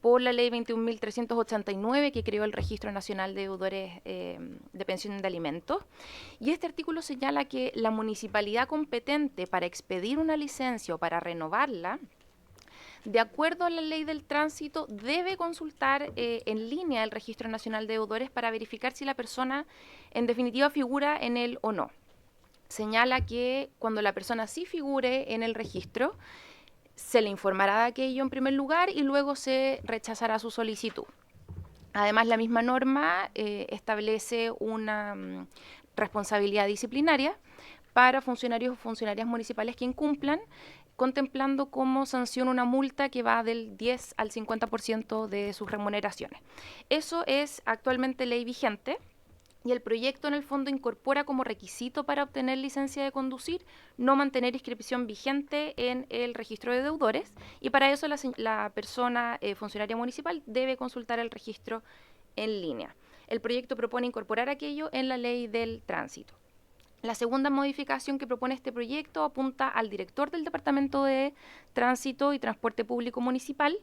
por la ley 21.389 que creó el Registro Nacional de Deudores de Pensiones de Alimentos. Y este artículo señala que la municipalidad competente para expedir una licencia o para renovarla, de acuerdo a la ley del tránsito, debe consultar en línea el Registro Nacional de Deudores para verificar si la persona en definitiva figura en él o no. Señala que cuando la persona sí figure en el registro, se le informará de aquello en primer lugar y luego se rechazará su solicitud. Además, la misma norma establece una responsabilidad disciplinaria para funcionarios o funcionarias municipales que incumplan, contemplando como sanción una multa que va del 10 al 50% de sus remuneraciones. Eso es actualmente ley vigente. Y el proyecto en el fondo incorpora como requisito para obtener licencia de conducir no mantener inscripción vigente en el registro de deudores, y para eso la persona funcionaria municipal debe consultar el registro en línea. El proyecto propone incorporar aquello en la ley del tránsito. La segunda modificación que propone este proyecto apunta al director del Departamento de Tránsito y Transporte Público Municipal,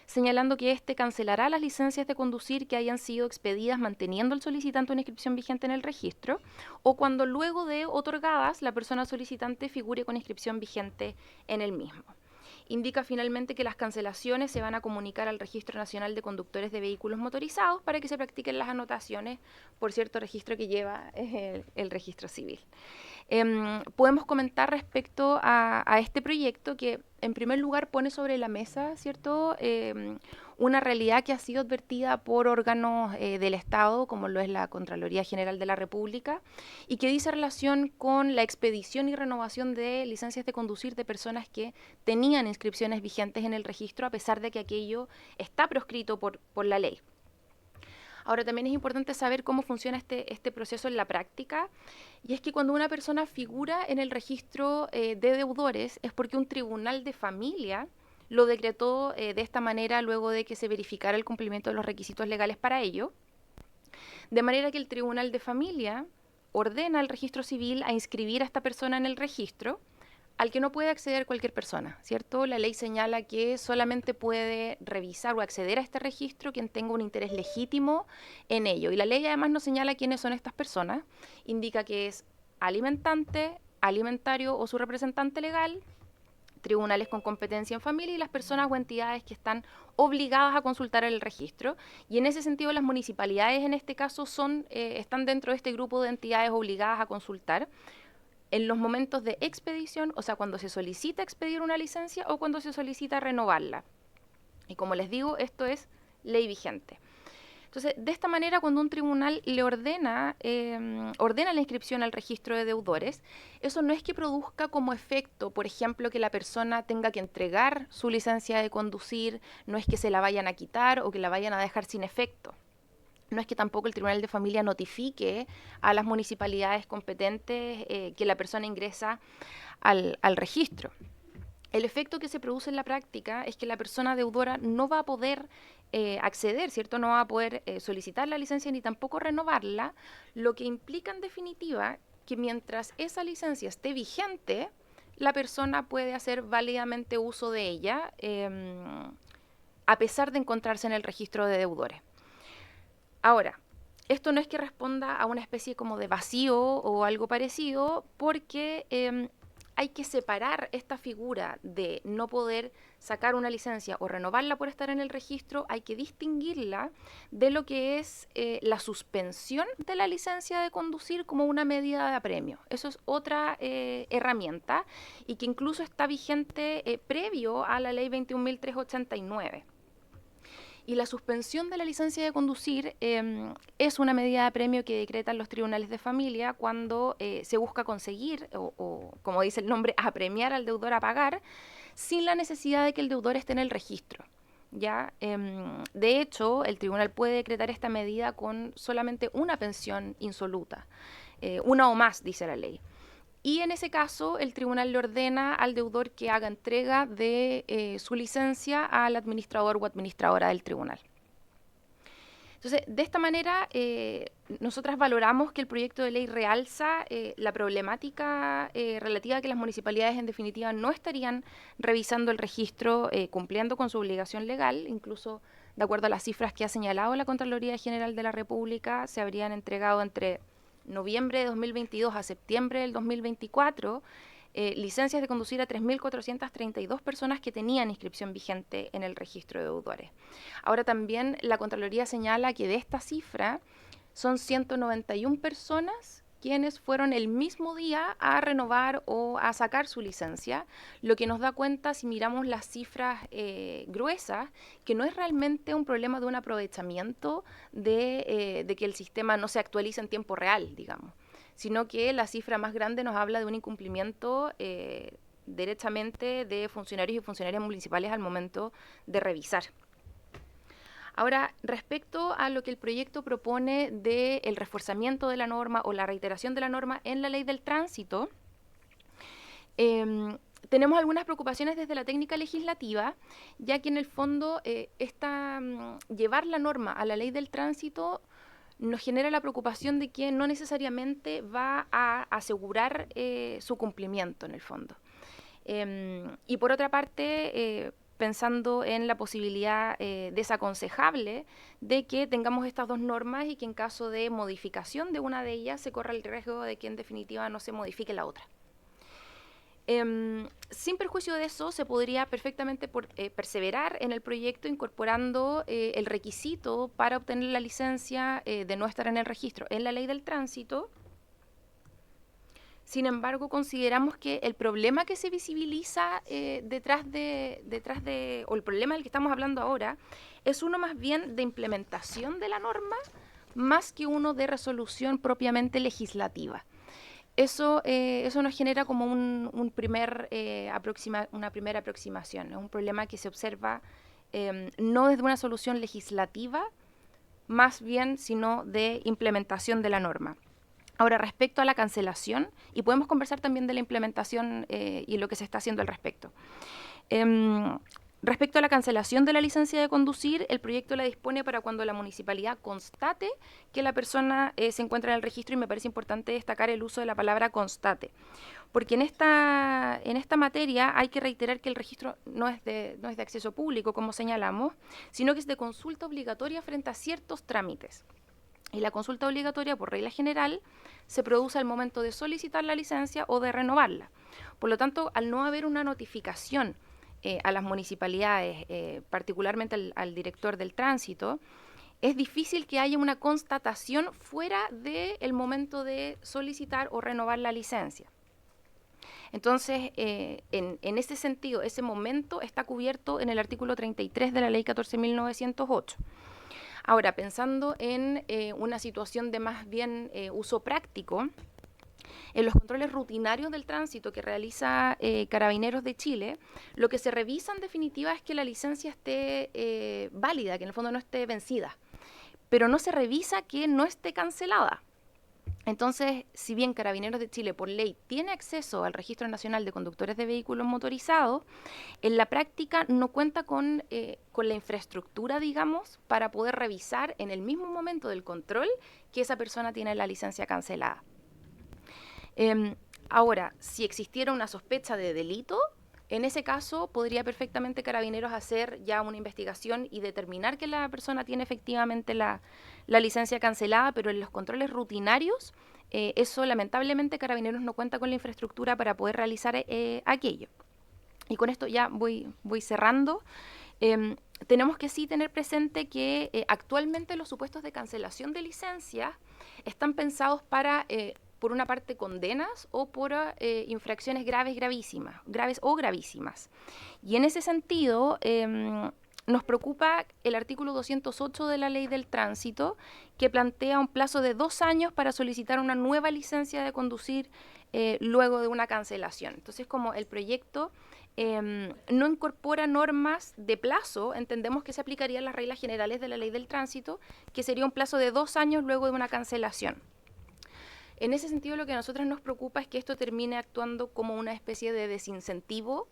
señalando que éste cancelará las licencias de conducir que hayan sido expedidas manteniendo al solicitante una inscripción vigente en el registro, o cuando luego de otorgadas la persona solicitante figure con inscripción vigente en el mismo. indica finalmente que las cancelaciones se van a comunicar al Registro Nacional de Conductores de Vehículos Motorizados para que se practiquen las anotaciones por cierto registro que lleva el registro civil. Podemos comentar respecto a este proyecto que en primer lugar pone sobre la mesa, ¿cierto?, una realidad que ha sido advertida por órganos del Estado, como lo es la Contraloría General de la República, y que dice relación con la expedición y renovación de licencias de conducir de personas que tenían inscripciones vigentes en el registro, a pesar de que aquello está proscrito por la ley. Ahora, también es importante saber cómo funciona este proceso en la práctica, y es que cuando una persona figura en el registro de deudores es porque un tribunal de familia lo decretó de esta manera luego de que se verificara el cumplimiento de los requisitos legales para ello, de manera que el tribunal de familia ordena al registro civil a inscribir a esta persona en el registro, al que no puede acceder cualquier persona, ¿cierto? La ley señala que solamente puede revisar o acceder a este registro quien tenga un interés legítimo en ello. Y la ley además no señala quiénes son estas personas, indica que es alimentante, alimentario o su representante legal, tribunales con competencia en familia y las personas o entidades que están obligadas a consultar el registro. Y en ese sentido las municipalidades en este caso están dentro de este grupo de entidades obligadas a consultar en los momentos de expedición, o sea, cuando se solicita expedir una licencia o cuando se solicita renovarla. Y como les digo, esto es ley vigente. Entonces, de esta manera, cuando un tribunal le ordena la inscripción al registro de deudores, eso no es que produzca como efecto, por ejemplo, que la persona tenga que entregar su licencia de conducir, no es que se la vayan a quitar o que la vayan a dejar sin efecto. No es que tampoco el Tribunal de Familia notifique a las municipalidades competentes que la persona ingresa al registro. El efecto que se produce en la práctica es que la persona deudora no va a poder acceder, ¿cierto? No va a poder solicitar la licencia ni tampoco renovarla, lo que implica en definitiva que mientras esa licencia esté vigente, la persona puede hacer válidamente uso de ella a pesar de encontrarse en el registro de deudores. Ahora, esto no es que responda a una especie como de vacío o algo parecido, porque hay que separar esta figura de no poder sacar una licencia o renovarla por estar en el registro, hay que distinguirla de lo que es la suspensión de la licencia de conducir como una medida de apremio. Eso es otra herramienta y que incluso está vigente previo a la ley 21.389. Y la suspensión de la licencia de conducir es una medida de apremio que decretan los tribunales de familia cuando se busca conseguir, o como dice el nombre, apremiar al deudor a pagar, sin la necesidad de que el deudor esté en el registro. ¿Ya? De hecho, el tribunal puede decretar esta medida con solamente una pensión insoluta, una o más, dice la ley. Y en ese caso, el tribunal le ordena al deudor que haga entrega de su licencia al administrador o administradora del tribunal. Entonces, de esta manera, nosotras valoramos que el proyecto de ley realza la problemática relativa a que las municipalidades, en definitiva, no estarían revisando el registro cumpliendo con su obligación legal. Incluso, de acuerdo a las cifras que ha señalado la Contraloría General de la República, se habrían entregado entre noviembre de 2022 a septiembre del 2024, licencias de conducir a 3.432 personas que tenían inscripción vigente en el registro de deudores. Ahora también la Contraloría señala que de esta cifra son 191 personas quienes fueron el mismo día a renovar o a sacar su licencia, lo que nos da cuenta, si miramos las cifras gruesas, que no es realmente un problema de un aprovechamiento de que el sistema no se actualiza en tiempo real, digamos, sino que la cifra más grande nos habla de un incumplimiento derechamente de funcionarios y funcionarias municipales al momento de revisar. Ahora, respecto a lo que el proyecto propone del reforzamiento de la norma o la reiteración de la norma en la ley del tránsito, tenemos algunas preocupaciones desde la técnica legislativa, ya que en el fondo llevar la norma a la ley del tránsito nos genera la preocupación de que no necesariamente va a asegurar su cumplimiento en el fondo. Y por otra parte, pensando en la posibilidad desaconsejable de que tengamos estas dos normas y que en caso de modificación de una de ellas se corra el riesgo de que en definitiva no se modifique la otra. Sin perjuicio de eso, se podría perfectamente perseverar en el proyecto incorporando el requisito para obtener la licencia de no estar en el registro en la ley del tránsito. Sin embargo, consideramos que el problema que se visibiliza detrás de, o el problema del que estamos hablando ahora, es uno más bien de implementación de la norma, más que uno de resolución propiamente legislativa. Eso nos genera como una primera aproximación. Es un problema que se observa no desde una solución legislativa, más bien, sino de implementación de la norma. Ahora, respecto a la cancelación, y podemos conversar también de la implementación y lo que se está haciendo al respecto. Respecto a la cancelación de la licencia de conducir, el proyecto la dispone para cuando la municipalidad constate que la persona se encuentra en el registro, y me parece importante destacar el uso de la palabra constate, porque en esta materia hay que reiterar que el registro no es de acceso público, como señalamos, sino que es de consulta obligatoria frente a ciertos trámites. Y la consulta obligatoria, por regla general, se produce al momento de solicitar la licencia o de renovarla. Por lo tanto, al no haber una notificación a las municipalidades, particularmente al director del tránsito, es difícil que haya una constatación fuera del momento de solicitar o renovar la licencia. Entonces, en ese sentido, ese momento está cubierto en el artículo 33 de la Ley 14.908. Ahora, pensando en una situación de más bien uso práctico, en los controles rutinarios del tránsito que realiza Carabineros de Chile, lo que se revisa en definitiva es que la licencia esté válida, que en el fondo no esté vencida, pero no se revisa que no esté cancelada. Entonces, si bien Carabineros de Chile por ley tiene acceso al Registro Nacional de Conductores de Vehículos Motorizados, en la práctica no cuenta con la infraestructura, digamos, para poder revisar en el mismo momento del control que esa persona tiene la licencia cancelada. Ahora, si existiera una sospecha de delito, en ese caso podría perfectamente Carabineros hacer ya una investigación y determinar que la persona tiene efectivamente la licencia cancelada, pero en los controles rutinarios, eso lamentablemente Carabineros no cuenta con la infraestructura para poder realizar aquello. Y con esto ya voy cerrando. Tenemos que sí tener presente que actualmente los supuestos de cancelación de licencias están pensados para por una parte condenas o por infracciones graves o gravísimas. Y en ese sentido nos preocupa el artículo 208 de la Ley del Tránsito, que plantea un plazo de 2 años para solicitar una nueva licencia de conducir luego de una cancelación. Entonces, como el proyecto no incorpora normas de plazo, entendemos que se aplicarían las reglas generales de la Ley del Tránsito, que sería un plazo de 2 años luego de una cancelación. En ese sentido, lo que a nosotros nos preocupa es que esto termine actuando como una especie de desincentivo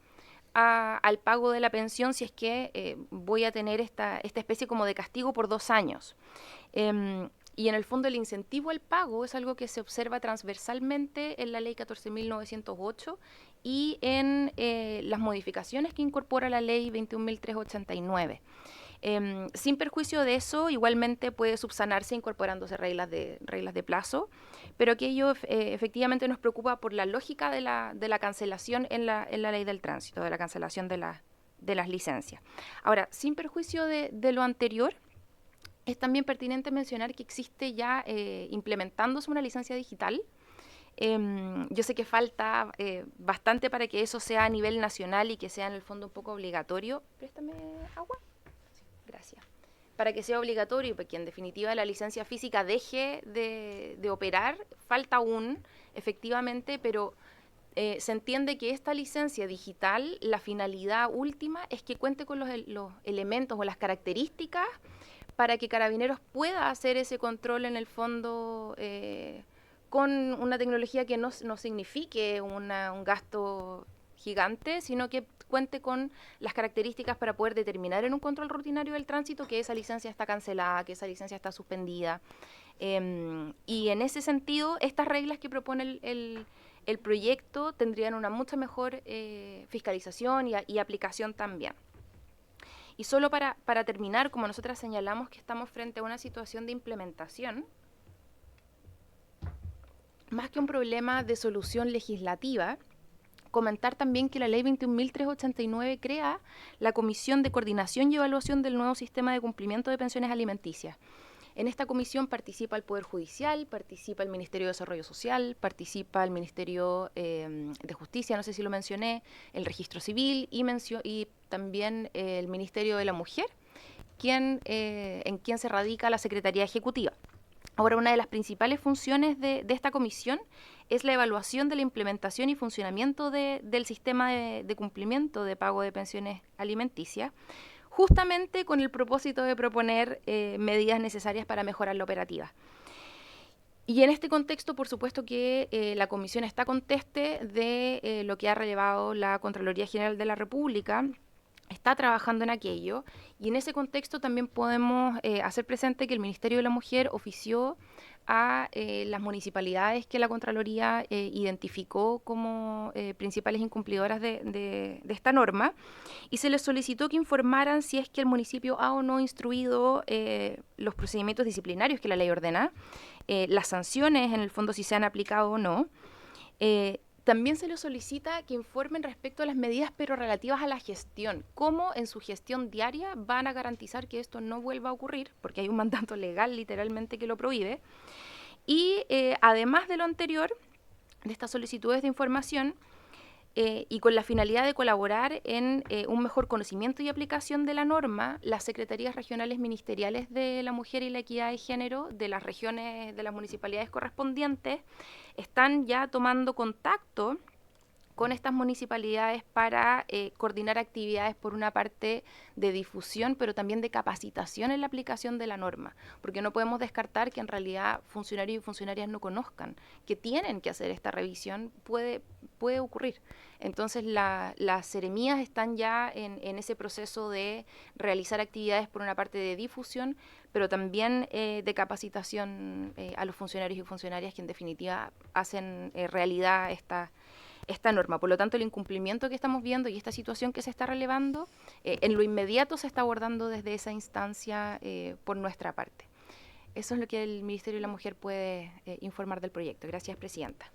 al pago de la pensión si es que voy a tener esta especie como de castigo por 2 años. Y en el fondo el incentivo al pago es algo que se observa transversalmente en la Ley 14.908 y en las modificaciones que incorpora la Ley 21.389. Sin perjuicio de eso, igualmente puede subsanarse incorporándose reglas de plazo, pero aquello efectivamente nos preocupa por la lógica de la cancelación en la Ley del Tránsito, de la cancelación de las licencias. Ahora, sin perjuicio de lo anterior, es también pertinente mencionar que existe ya implementándose una licencia digital. Yo sé que falta bastante para que eso sea a nivel nacional y que sea en el fondo un poco obligatorio. Préstame agua. Gracias. Para que sea obligatorio y para que en definitiva la licencia física deje de operar, falta aún, efectivamente, pero se entiende que esta licencia digital, la finalidad última es que cuente con los elementos o las características para que Carabineros pueda hacer ese control en el fondo con una tecnología que no signifique un gasto gigante, sino que cuente con las características para poder determinar en un control rutinario del tránsito que esa licencia está cancelada, que esa licencia está suspendida. Y en ese sentido, estas reglas que propone el proyecto tendrían una mucha mejor fiscalización y aplicación también. Y solo para terminar, como nosotras señalamos que estamos frente a una situación de implementación, más que un problema de solución legislativa, comentar también que la ley 21.389 crea la Comisión de Coordinación y Evaluación del nuevo sistema de cumplimiento de pensiones alimenticias. En esta comisión participa el Poder Judicial, participa el Ministerio de Desarrollo Social, participa el Ministerio de Justicia, no sé si lo mencioné, el Registro Civil y también el Ministerio de la Mujer, en quien se radica la Secretaría Ejecutiva. Ahora, una de las principales funciones de esta comisión es la evaluación de la implementación y funcionamiento del sistema de cumplimiento de pago de pensiones alimenticias, justamente con el propósito de proponer medidas necesarias para mejorar la operativa. Y en este contexto, por supuesto que la comisión está conteste de lo que ha relevado la Contraloría General de la República, está trabajando en aquello, y en ese contexto también podemos hacer presente que el Ministerio de la Mujer ofició a las municipalidades que la Contraloría identificó como principales incumplidoras de esta norma, y se les solicitó que informaran si es que el municipio ha o no instruido los procedimientos disciplinarios que la ley ordena, las sanciones en el fondo si se han aplicado o no. También se les solicita que informen respecto a las medidas, pero relativas a la gestión, cómo en su gestión diaria van a garantizar que esto no vuelva a ocurrir, porque hay un mandato legal literalmente que lo prohíbe. Y además de lo anterior, de estas solicitudes de información, y con la finalidad de colaborar en un mejor conocimiento y aplicación de la norma, las Secretarías Regionales Ministeriales de la Mujer y la Equidad de Género de las regiones, de las municipalidades correspondientes, están ya tomando contacto con estas municipalidades para coordinar actividades, por una parte de difusión, pero también de capacitación en la aplicación de la norma, porque no podemos descartar que en realidad funcionarios y funcionarias no conozcan que tienen que hacer esta revisión, puede ocurrir. Entonces las seremías están ya en ese proceso de realizar actividades, por una parte de difusión, pero también de capacitación a los funcionarios y funcionarias que en definitiva hacen realidad esta norma. Por lo tanto, el incumplimiento que estamos viendo y esta situación que se está relevando, en lo inmediato se está abordando desde esa instancia por nuestra parte. Eso es lo que el Ministerio de la Mujer puede informar del proyecto. Gracias, Presidenta.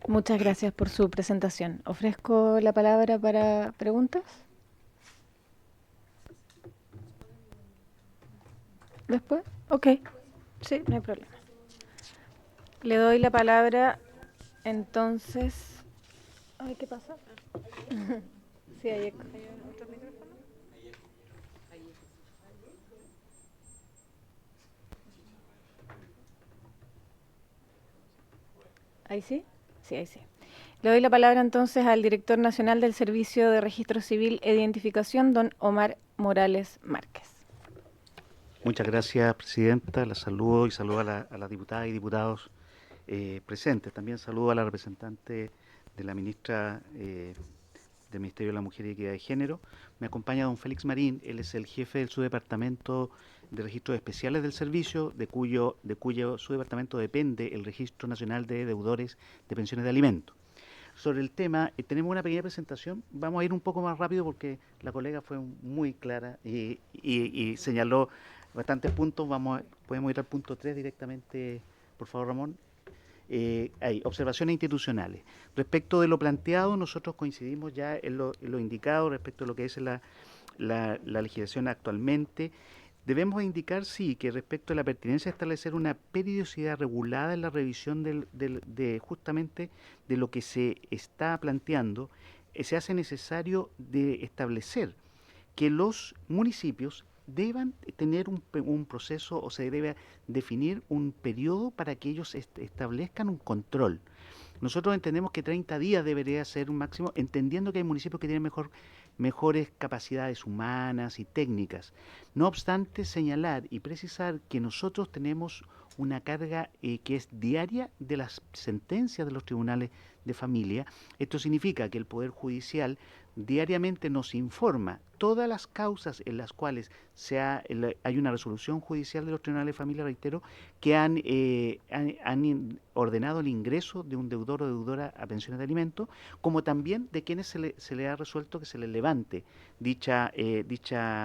Muchas gracias por su presentación. Ofrezco la palabra para preguntas. ¿Después? Ok. Sí, no hay problema. Le doy la palabra entonces... Ay, ¿qué pasa? Sí, hay eco. ¿Otro micrófono? ¿Ahí sí? Sí, ahí sí. Le doy la palabra entonces al director nacional del Servicio de Registro Civil e Identificación, don Omar Morales Márquez. Muchas gracias, Presidenta. La saludo y saludo a las diputadas y diputados presentes. También saludo a la representante de la ministra del Ministerio de la Mujer y Equidad de Género. Me acompaña don Félix Marín, él es el jefe del subdepartamento de registros especiales del servicio, de cuyo subdepartamento depende el Registro Nacional de Deudores de Pensiones de Alimentos. Sobre el tema, tenemos una pequeña presentación, vamos a ir un poco más rápido porque la colega fue muy clara y señaló bastantes puntos. Podemos ir al punto 3 directamente, por favor, Ramón. Hay observaciones institucionales. Respecto de lo planteado, nosotros coincidimos ya en lo indicado respecto a lo que es la legislación actualmente. Debemos indicar, sí, que respecto a la pertinencia de establecer una periodicidad regulada en la revisión justamente de lo que se está planteando, se hace necesario de establecer que los municipios deban tener un proceso, o se debe definir un periodo para que ellos establezcan un control. Nosotros entendemos que 30 días debería ser un máximo, entendiendo que hay municipios que tienen mejores capacidades humanas y técnicas. No obstante, señalar y precisar que nosotros tenemos una carga que es diaria de las sentencias de los tribunales de familia. Esto significa que el Poder Judicial diariamente nos informa todas las causas en las cuales hay una resolución judicial de los tribunales de familia, reitero, que han ordenado el ingreso de un deudor o deudora a pensiones de alimentos, como también de quienes se le ha resuelto que se le levante dicha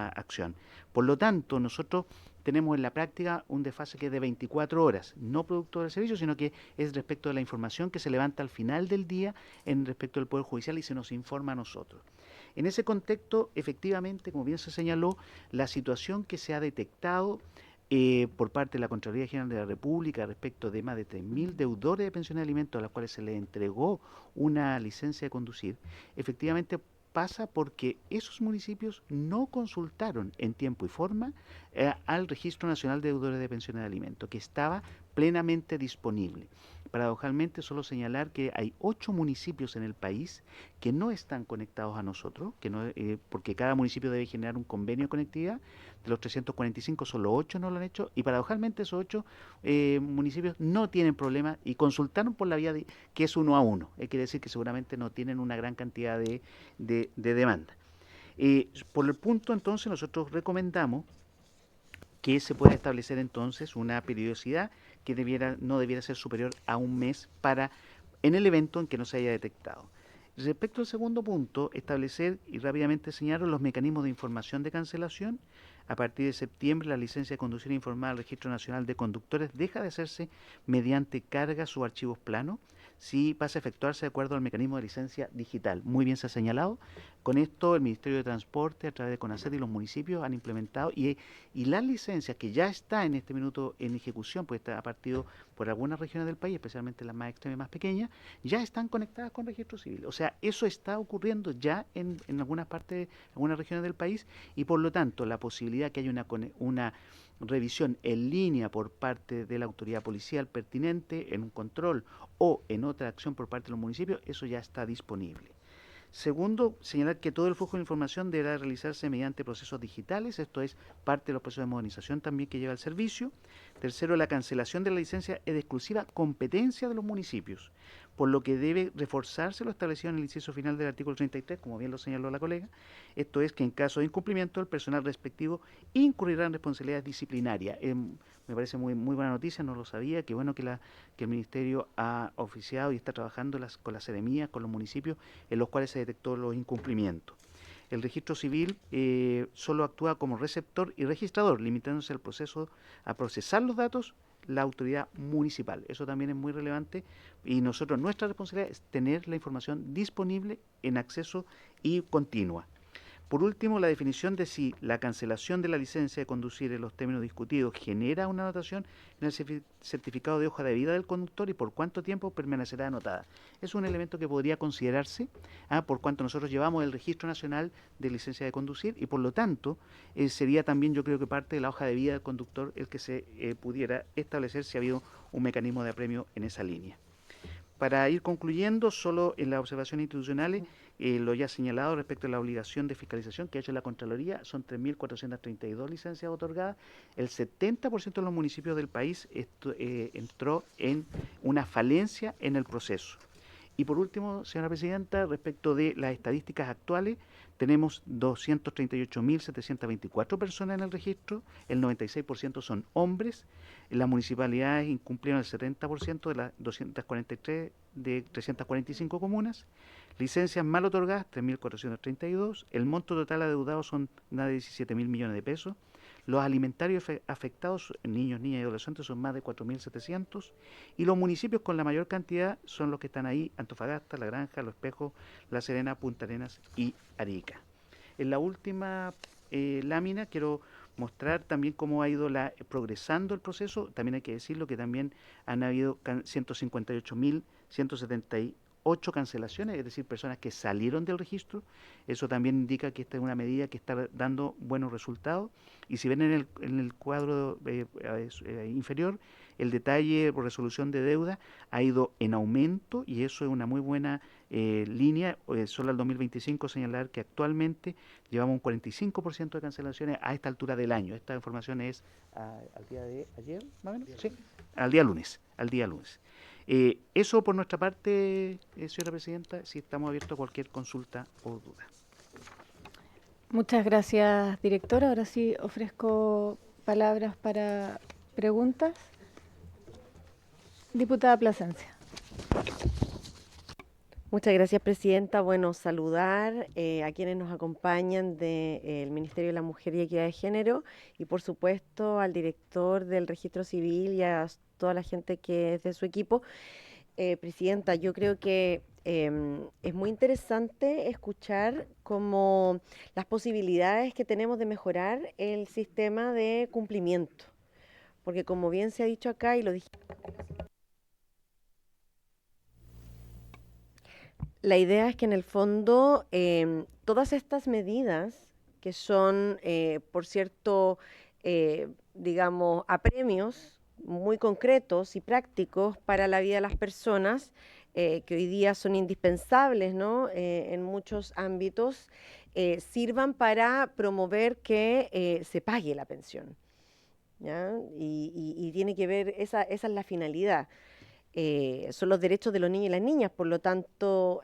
acción. Por lo tanto, nosotros tenemos en la práctica un desfase que es de 24 horas, no producto del servicio, sino que es respecto de la información que se levanta al final del día en respecto del Poder Judicial y se nos informa a nosotros. En ese contexto, efectivamente, como bien se señaló, la situación que se ha detectado por parte de la Contraloría General de la República respecto de más de 3.000 deudores de pensiones de alimentos a los cuales se les entregó una licencia de conducir, efectivamente pasa porque esos municipios no consultaron en tiempo y forma al Registro Nacional de Deudores de Pensiones de Alimentos, que estaba plenamente disponible. Paradojalmente, solo señalar que hay 8 municipios en el país que no están conectados a nosotros, que no, porque cada municipio debe generar un convenio de conectividad. De los 345, solo 8 no lo han hecho, y paradojalmente esos 8 municipios no tienen problema y consultaron por la vía que es 1 a 1. Quiere decir que seguramente no tienen una gran cantidad de demanda. Por el punto, entonces, nosotros recomendamos que se pueda establecer entonces una periodicidad que no debiera ser superior a un mes en el evento en que no se haya detectado. Respecto al segundo punto, establecer y rápidamente señalar los mecanismos de información de cancelación. A partir de septiembre, la licencia de conducir informada al Registro Nacional de Conductores deja de hacerse mediante cargas o archivos planos, si pasa a efectuarse de acuerdo al mecanismo de licencia digital. Muy bien se ha señalado. Con esto, el Ministerio de Transporte, a través de CONACET y los municipios, han implementado, y las licencias que ya está en este minuto en ejecución, pues está partido por algunas regiones del país, especialmente las más extremas y más pequeñas, ya están conectadas con registro civil. O sea, eso está ocurriendo ya en algunas partes, algunas regiones del país, y por lo tanto, la posibilidad que haya una revisión en línea por parte de la autoridad policial pertinente, en un control o en otra acción por parte de los municipios, eso ya está disponible. Segundo, señalar que todo el flujo de información deberá realizarse mediante procesos digitales, esto es parte de los procesos de modernización también que lleva el servicio. Tercero, la cancelación de la licencia es de exclusiva competencia de los municipios, por lo que debe reforzarse lo establecido en el inciso final del artículo 33, como bien lo señaló la colega, esto es que en caso de incumplimiento el personal respectivo incurrirá en responsabilidades disciplinarias. Me parece muy buena noticia, no lo sabía, qué bueno que el Ministerio ha oficiado y está trabajando con las seremías, con los municipios, en los cuales se detectó los incumplimientos. El registro civil solo actúa como receptor y registrador, limitándose al proceso a procesar los datos la autoridad municipal. Eso también es muy relevante y nuestra responsabilidad es tener la información disponible en acceso y continua. Por último, la definición de si la cancelación de la licencia de conducir en los términos discutidos genera una anotación en el certificado de hoja de vida del conductor y por cuánto tiempo permanecerá anotada. Es un elemento que podría considerarse por cuanto nosotros llevamos el Registro Nacional de Licencia de Conducir y por lo tanto sería también, yo creo que parte de la hoja de vida del conductor el que se pudiera establecer si ha habido un mecanismo de apremio en esa línea. Para ir concluyendo, solo en las observaciones institucionales, lo ya señalado respecto a la obligación de fiscalización que ha hecho la Contraloría, son 3.432 licencias otorgadas. El 70% de los municipios del país entró en una falencia en el proceso. Y por último, señora Presidenta, respecto de las estadísticas actuales, tenemos 238.724 personas en el registro, el 96% son hombres, las municipalidades incumplieron el 70% de las 243 de 345 comunas, licencias mal otorgadas 3.432, el monto total adeudado son más de 17.000 millones de pesos, los alimentarios afectados, niños, niñas y adolescentes, son más de 4.700 y los municipios con la mayor cantidad son los que están ahí: Antofagasta, La Granja, Los Espejos, La Serena, Punta Arenas y Arica. En la última lámina quiero mostrar también cómo ha ido progresando el proceso. También hay que decirlo que también han habido 158.178 cancelaciones, es decir, personas que salieron del registro. Eso también indica que esta es una medida que está dando buenos resultados. Y si ven en el cuadro inferior, el detalle por resolución de deuda ha ido en aumento y eso es una muy buena línea. Solo al 2025 señalar que actualmente llevamos un 45% de cancelaciones a esta altura del año. Esta información es al día de ayer, más o menos, sí, al día lunes. Eso por nuestra parte, señora Presidenta, si estamos abiertos a cualquier consulta o duda. Muchas gracias, directora. Ahora sí ofrezco palabras para preguntas. Diputada Plasencia. Muchas gracias, presidenta. Bueno, saludar a quienes nos acompañan del Ministerio de la Mujer y Equidad de Género y, por supuesto, al director del Registro Civil y a toda la gente que es de su equipo. Presidenta, yo creo que es muy interesante escuchar como las posibilidades que tenemos de mejorar el sistema de cumplimiento, porque como bien se ha dicho acá y lo dije, la idea es que en el fondo todas estas medidas que son, por cierto, digamos, apremios muy concretos y prácticos para la vida de las personas, que hoy día son indispensables, ¿no? En muchos ámbitos, sirvan para promover que se pague la pensión, ¿ya? Y tiene que ver, esa es la finalidad. Son los derechos de los niños y las niñas, por lo tanto,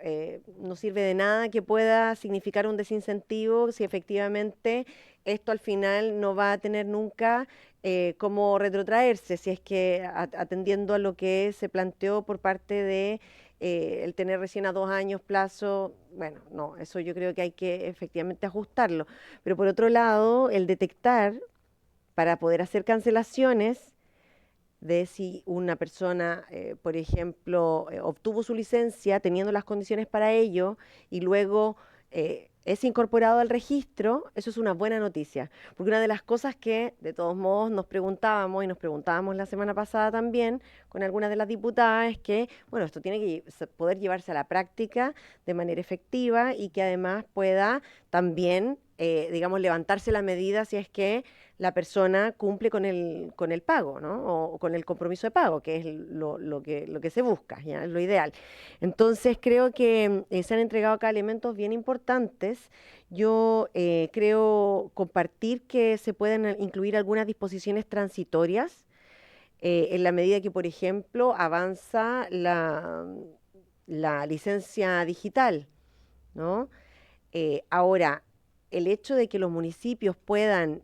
no sirve de nada que pueda significar un desincentivo si efectivamente esto al final no va a tener nunca cómo retrotraerse, si es que atendiendo a lo que se planteó por parte de el tener recién a 2 años plazo, bueno, no, eso yo creo que hay que efectivamente ajustarlo. Pero por otro lado, el detectar para poder hacer cancelaciones de si una persona, por ejemplo, obtuvo su licencia teniendo las condiciones para ello y luego es incorporado al registro, eso es una buena noticia. Porque una de las cosas que de todos modos nos preguntábamos y nos preguntábamos la semana pasada también con algunas de las diputadas es que, bueno, esto tiene que poder llevarse a la práctica de manera efectiva y que además pueda también, digamos, levantarse la medida si es que la persona cumple con el pago, ¿no? O con el compromiso de pago, que es lo que se busca, ¿ya? Es lo ideal. Entonces, creo que se han entregado acá elementos bien importantes. Yo creo compartir que se pueden incluir algunas disposiciones transitorias en la medida que, por ejemplo, avanza la licencia digital, ¿no? Ahora, el hecho de que los municipios puedan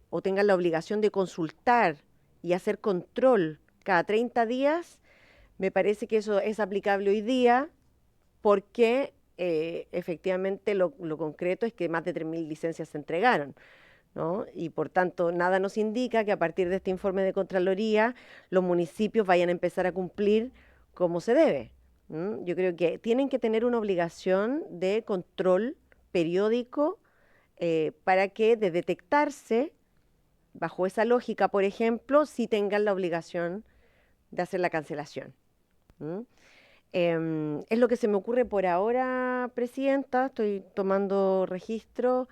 o tengan la obligación de consultar y hacer control cada 30 días, me parece que eso es aplicable hoy día porque efectivamente lo concreto es que más de 3.000 licencias se entregaron, ¿no? Y por tanto, nada nos indica que a partir de este informe de Contraloría los municipios vayan a empezar a cumplir como se debe. Yo creo que tienen que tener una obligación de control periódico para que de detectarse, bajo esa lógica, por ejemplo, sí tengan la obligación de hacer la cancelación. Es lo que se me ocurre por ahora, presidenta. Estoy tomando registro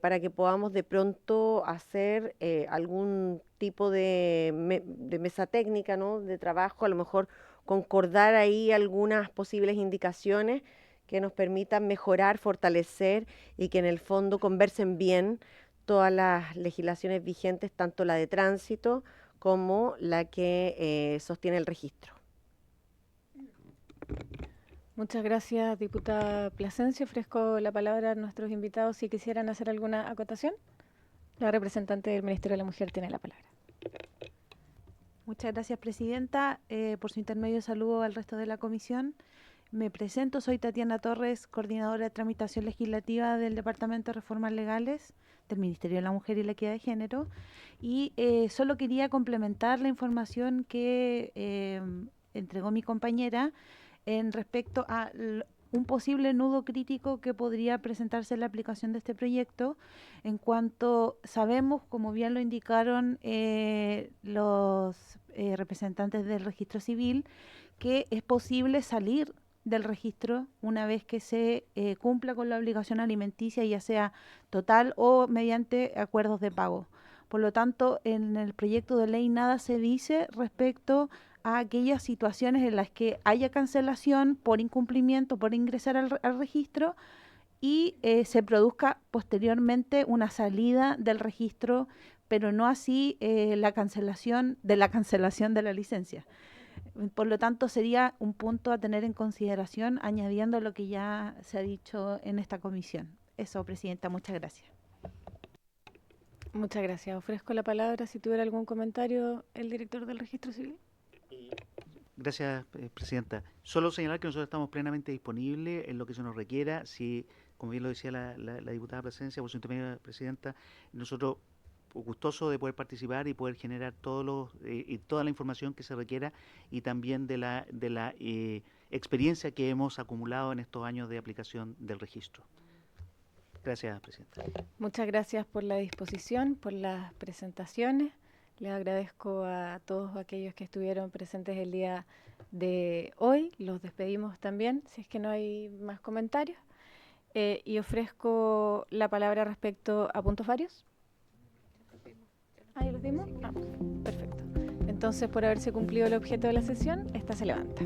para que podamos de pronto hacer algún tipo de mesa técnica, ¿no? De trabajo, a lo mejor concordar ahí algunas posibles indicaciones que nos permitan mejorar, fortalecer y que en el fondo conversen bien todas las legislaciones vigentes, tanto la de tránsito como la que sostiene el registro. Muchas gracias, diputada Plasencia. Ofrezco la palabra a nuestros invitados si quisieran hacer alguna acotación. La representante del Ministerio de la Mujer tiene la palabra. Muchas gracias, presidenta. Por su intermedio saludo al resto de la comisión. Me presento, soy Tatiana Torres, coordinadora de tramitación legislativa del Departamento de Reformas Legales del Ministerio de la Mujer y la Equidad de Género. Y solo quería complementar la información que entregó mi compañera en respecto a un posible nudo crítico que podría presentarse en la aplicación de este proyecto, en cuanto sabemos, como bien lo indicaron los representantes del registro civil, que es posible salir del registro una vez que se cumpla con la obligación alimenticia, ya sea total o mediante acuerdos de pago. Por lo tanto, en el proyecto de ley nada se dice respecto a aquellas situaciones en las que haya cancelación por incumplimiento, por ingresar al registro y se produzca posteriormente una salida del registro, pero no así la cancelación de la licencia. Por lo tanto, sería un punto a tener en consideración, añadiendo lo que ya se ha dicho en esta comisión. Eso, presidenta, muchas gracias. Muchas gracias. Ofrezco la palabra si tuviera algún comentario el director del registro civil. Gracias, Presidenta. Solo señalar que nosotros estamos plenamente disponibles en lo que se nos requiera. Si, como bien lo decía la diputada Plasencia, por su intermedio, Presidenta, nosotros gustosos de poder participar y poder generar toda la información que se requiera y también de la experiencia que hemos acumulado en estos años de aplicación del registro. Gracias, Presidenta. Muchas gracias por la disposición, por las presentaciones. Les agradezco a todos aquellos que estuvieron presentes el día de hoy. Los despedimos también, si es que no hay más comentarios. Y ofrezco la palabra respecto a puntos varios. ¿Ah, ya los dimos? Ah, perfecto. Entonces, por haberse cumplido el objeto de la sesión, esta se levanta.